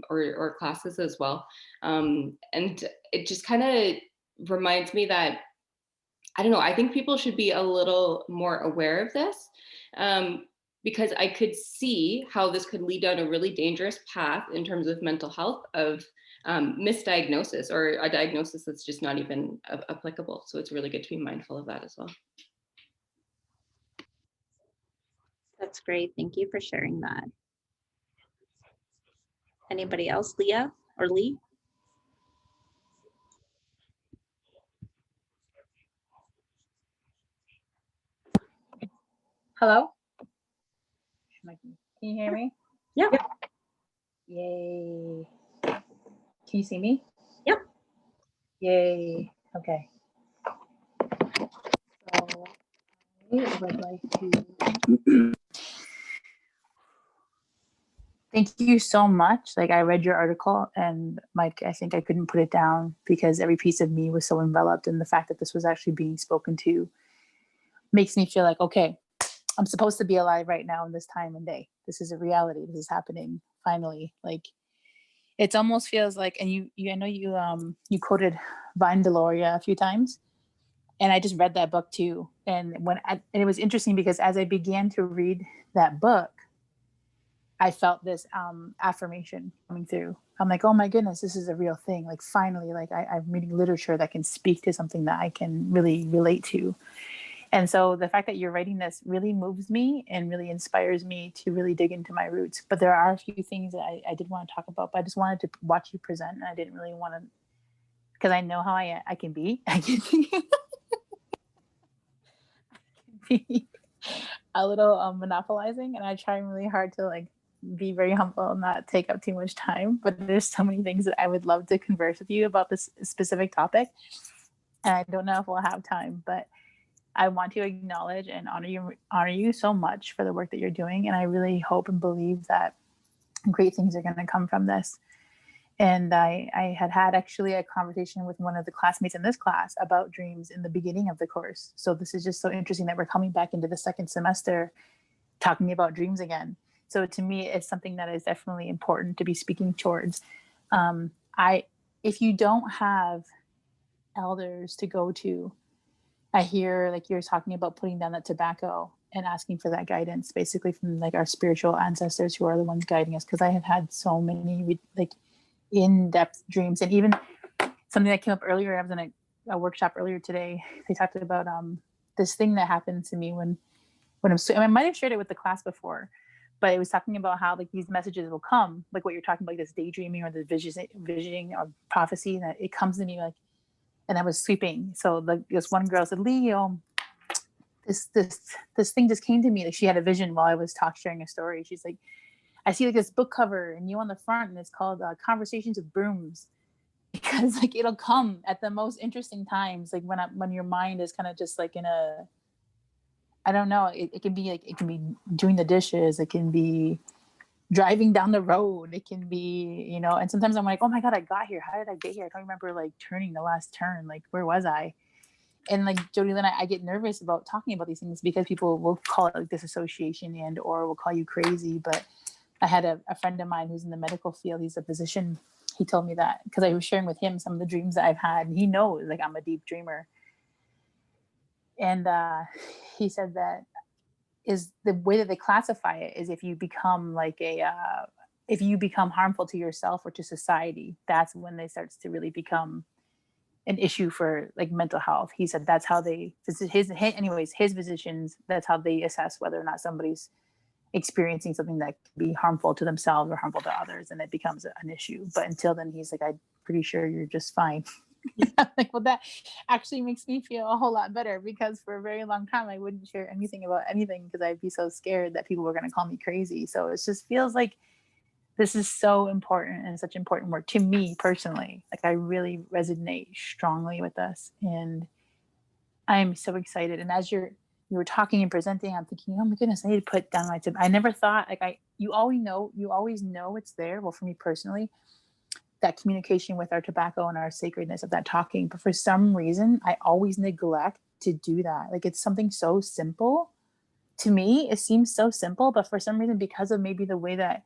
[SPEAKER 8] or classes as well. And it just kind of reminds me that, I don't know, I think people should be a little more aware of this, because I could see how this could lead down a really dangerous path in terms of mental health, of misdiagnosis, or a diagnosis that's just not even applicable. So it's really good to be mindful of that as well.
[SPEAKER 2] That's great. Thank you for sharing that. Anybody else? Leah or Lee?
[SPEAKER 9] Hello? Can you hear me?
[SPEAKER 2] Yeah.
[SPEAKER 9] Yay. Can you see me?
[SPEAKER 2] Yep.
[SPEAKER 9] Yay. Okay. So I would like to thank you so much. Like, I read your article, and Mike, I think I couldn't put it down, because every piece of me was so enveloped in the fact that this was actually being spoken to. Makes me feel like, okay, I'm supposed to be alive right now in this time and day. This is a reality. This is happening finally. Like, it almost feels like, and I know you quoted Vine Deloria a few times, and I just read that book too. And and it was interesting, because as I began to read that book, I felt this affirmation coming through. I'm like, oh my goodness, this is a real thing. Like, finally, like I'm reading literature that can speak to something that I can really relate to. And so the fact that you're writing this really moves me and really inspires me to really dig into my roots. But there are a few things that I did want to talk about, but I just wanted to watch you present, and I didn't really want to, because I know how I can be. I can be a little monopolizing, and I try really hard to like be very humble and not take up too much time. But there's so many things that I would love to converse with you about this specific topic, and I don't know if we'll have time, but I want to acknowledge and honor you so much for the work that you're doing. And I really hope and believe that great things are going to come from this. And I had actually a conversation with one of the classmates in this class about dreams in the beginning of the course. So this is just so interesting that we're coming back into the second semester talking about dreams again. So to me, it's something that is definitely important to be speaking towards. If you don't have elders to go to, I hear like you're talking about putting down that tobacco and asking for that guidance, basically from like our spiritual ancestors who are the ones guiding us. Because I have had so many like in-depth dreams, and even something that came up earlier. I was in a workshop earlier today. They talked about this thing that happened to me when I might have shared it with the class before, but it was talking about how like these messages will come, like what you're talking about, like this daydreaming or the visioning or prophecy, that it comes to me like. And I was sweeping. So this one girl said, Leo, this thing just came to me. Like, she had a vision while I was sharing a story. She's like, I see like this book cover and you on the front, and it's called Conversations with Brooms. Because like it'll come at the most interesting times, like when your mind is kind of just like in a I don't know, it can be like, it can be doing the dishes, it can be driving down the road, it can be, you know, and sometimes I'm like, oh my God, I got here. How did I get here? I don't remember like turning the last turn. Like, where was I? And like Joey-Lynn, I get nervous about talking about these things because people will call it like disassociation and or will call you crazy. But I had a friend of mine who's in the medical field. He's a physician. He told me that because I was sharing with him some of the dreams that I've had. And he knows like I'm a deep dreamer. And he said that is the way that they classify it is if you become like if you become harmful to yourself or to society, that's when they starts to really become an issue for like mental health. He said that's how they, his physicians, that's how they assess whether or not somebody's experiencing something that could be harmful to themselves or harmful to others, and it becomes an issue. But until then, he's like, I'm pretty sure you're just fine. I'm like, well, that actually makes me feel a whole lot better, because for a very long time I wouldn't share anything about anything because I'd be so scared that people were going to call me crazy. So it just feels like this is so important and such important work to me personally. Like, I really resonate strongly with this, and I'm so excited. And as you were talking and presenting, I'm thinking, oh my goodness, I need to put down my tip. I never thought like you always know it's there. Well, for me personally, that communication with our tobacco and our sacredness of that talking. But for some reason, I always neglect to do that. Like, it's something so simple to me. It seems so simple, but for some reason, because of maybe the way that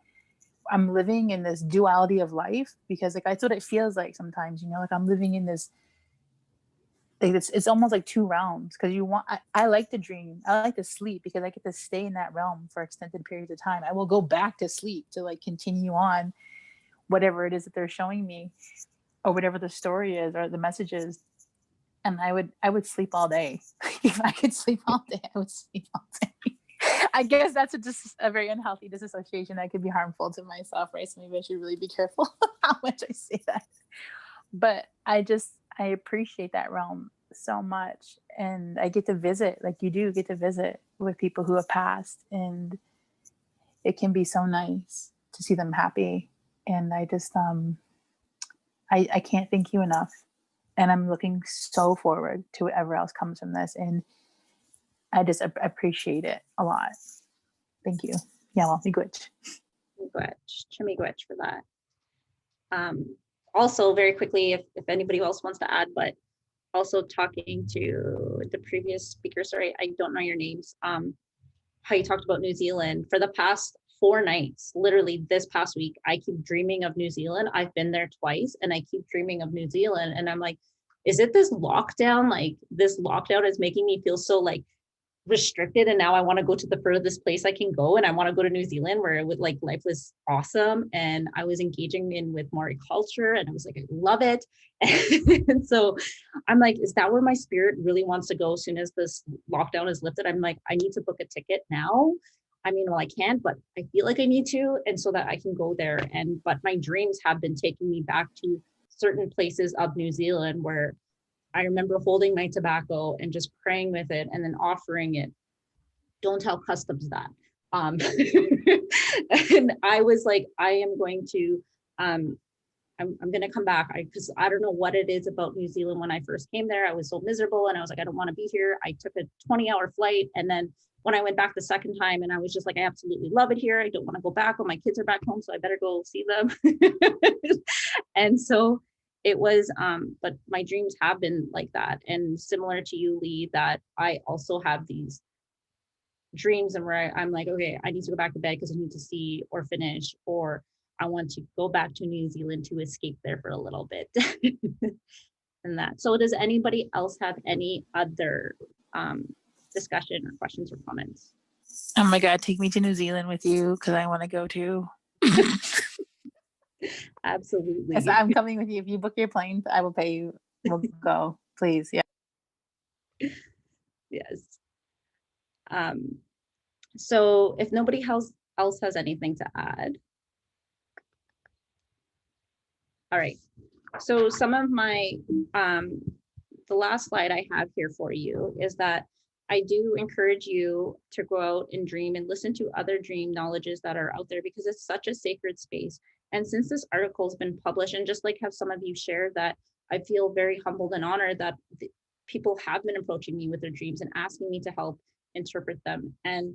[SPEAKER 9] I'm living in this duality of life, because like that's what it feels like sometimes, you know, like I'm living in this, like it's almost like two realms. Because I like to dream, I like to sleep because I get to stay in that realm for extended periods of time. I will go back to sleep to like continue on whatever it is that they're showing me, or whatever the story is or the message is. And I would sleep all day. If I could sleep all day, I would sleep all day. I guess that's just a very unhealthy disassociation that could be harmful to myself, right? So maybe I should really be careful how much I say that. But I appreciate that realm so much. And I get to visit, like you do get to visit with people who have passed. And it can be so nice to see them happy. And I just, I can't thank you enough. And I'm looking so forward to whatever else comes from this. And I just appreciate it a lot. Thank you. Yeah, well, miigwech.
[SPEAKER 2] Miigwech for that. Also, very quickly, if anybody else wants to add, but also talking to the previous speaker, sorry, I don't know your names, how you talked about New Zealand. For the past 4 nights, literally this past week, I keep dreaming of New Zealand. I've been there twice and I keep dreaming of New Zealand. And I'm like, is it this lockdown? Like, this lockdown is making me feel so like restricted, and now I want to go to the furthest place I can go, and I want to go to New Zealand where like life was awesome, and I was engaging in with Maori culture, and I was like, I love it. And so I'm like, is that where my spirit really wants to go as soon as this lockdown is lifted? I'm like, I need to book a ticket now. I mean, well, I can't, but I feel like I need to, and so that I can go there. And but my dreams have been taking me back to certain places of New Zealand where I remember holding my tobacco and just praying with it and then offering it. Don't tell customs that. And I was like, I am going to, I'm going to come back, because I don't know what it is about New Zealand. When I first came there, I was so miserable, and I was like, I don't want to be here. I took a 20-hour flight, and then when I went back the second time, and I was just like, I absolutely love it here. I don't want to go back when my kids are back home, so I better go see them. And so it was, but my dreams have been like that. And similar to you, Lee, that I also have these dreams and where I'm like, okay, I need to go back to bed because I need to see or finish, or I want to go back to New Zealand to escape there for a little bit. And that. So does anybody else have any other discussion or questions or comments?
[SPEAKER 9] Oh my God, take me to New Zealand with you, because I want to go too.
[SPEAKER 2] Absolutely.
[SPEAKER 9] Yes, I'm coming with you. If you book your plane, I will pay you. We'll go, please. Yeah.
[SPEAKER 2] Yes. So if nobody else has anything to add. All right. So some of my, the last slide I have here for you is that I do encourage you to go out and dream and listen to other dream knowledges that are out there, because it's such a sacred space. And since this article has been published, and just like how some of you shared, that I feel very humbled and honored that people have been approaching me with their dreams and asking me to help interpret them. And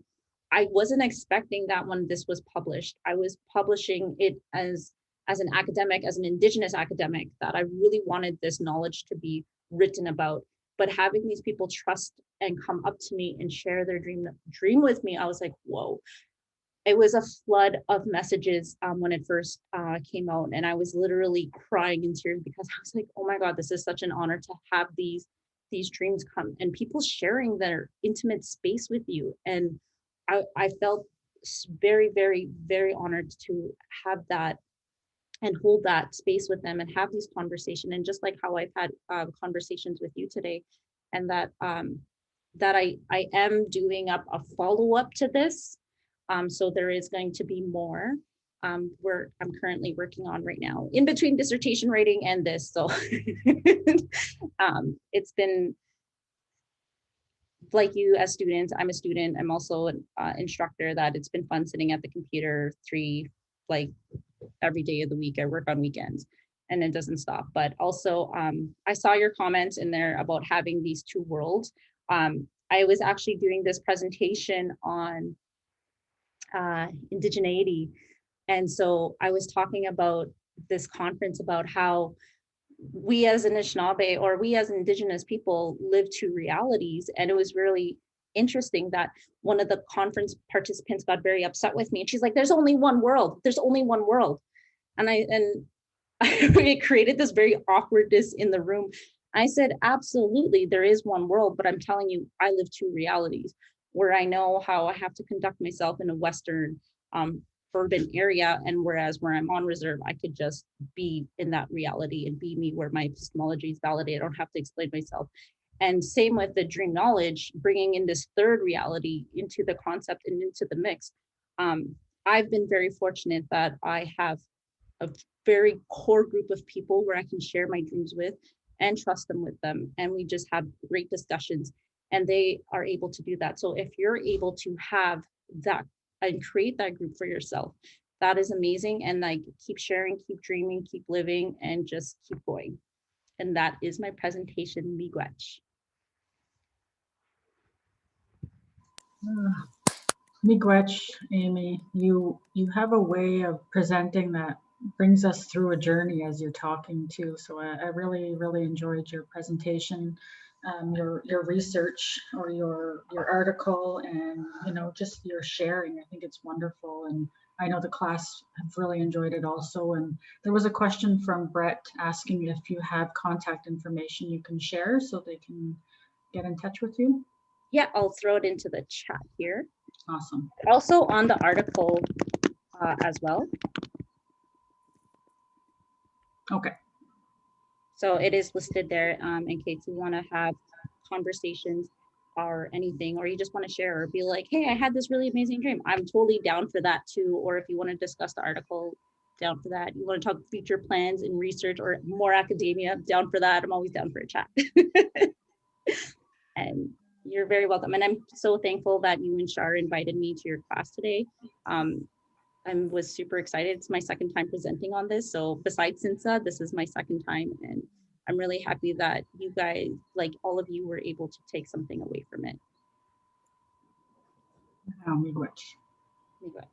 [SPEAKER 2] I wasn't expecting that when this was published. I was publishing it as an academic, as an Indigenous academic, that I really wanted this knowledge to be written about. But having these people trust and come up to me and share their dream with me, I was like, whoa. It was a flood of messages when it first came out, and I was literally crying in tears because I was like, oh my God, this is such an honor to have these dreams come and people sharing their intimate space with you. And I felt very, very, very honored to have that and hold that space with them and have these conversations. And just like how I've had conversations with you today, and that I am doing up a follow-up to this. So there is going to be more where I'm currently working on right now in between dissertation writing and this. So it's been, like you as students, I'm a student, I'm also an instructor, that it's been fun sitting at the computer every day of the week. I work on weekends and it doesn't stop. But also I saw your comments in there about having these two worlds. I was actually doing this presentation on indigeneity. And so I was talking about this conference about how we as Anishinaabe, or we as Indigenous people, live two realities. And it was really interesting that one of the conference participants got very upset with me. And she's like, there's only one world. There's only one world. And it created this very awkwardness in the room. I said, absolutely, there is one world, but I'm telling you, I live two realities, where I know how I have to conduct myself in a Western urban area, and whereas where I'm on reserve, I could just be in that reality and be me, where my epistemology is validated. I don't have to explain myself. And same with the dream knowledge, bringing in this third reality into the concept and into the mix. I've been very fortunate that I have a very core group of people where I can share my dreams with and trust them with them. And we just have great discussions, and they are able to do that. So if you're able to have that and create that group for yourself, that is amazing. And like, keep sharing, keep dreaming, keep living, and just keep going. And that is my presentation, Miigwech.
[SPEAKER 1] Miigwech, Amy, you have a way of presenting that brings us through a journey as you're talking too. So I really, really enjoyed your presentation, your research, or your article, and just your sharing. I think it's wonderful, and I know the class have really enjoyed it also. And there was a question from Brett asking if you have contact information you can share so they can get in touch with you.
[SPEAKER 2] Yeah, I'll throw it into the chat here.
[SPEAKER 1] Awesome.
[SPEAKER 2] Also on the article as well.
[SPEAKER 1] Okay.
[SPEAKER 2] So it is listed there in case you want to have conversations or anything, or you just want to share or be like, hey, I had this really amazing dream. I'm totally down for that too. Or if you want to discuss the article, down for that. You want to talk future plans and research or more academia, down for that. I'm always down for a chat. And you're very welcome. And I'm so thankful that you and Shar invited me to your class today. I was super excited. It's my second time presenting on this. So besides SINSA, this is my second time. And I'm really happy that you guys, like all of you, were able to take something away from it.
[SPEAKER 1] Miigwech.
[SPEAKER 2] Miigwech.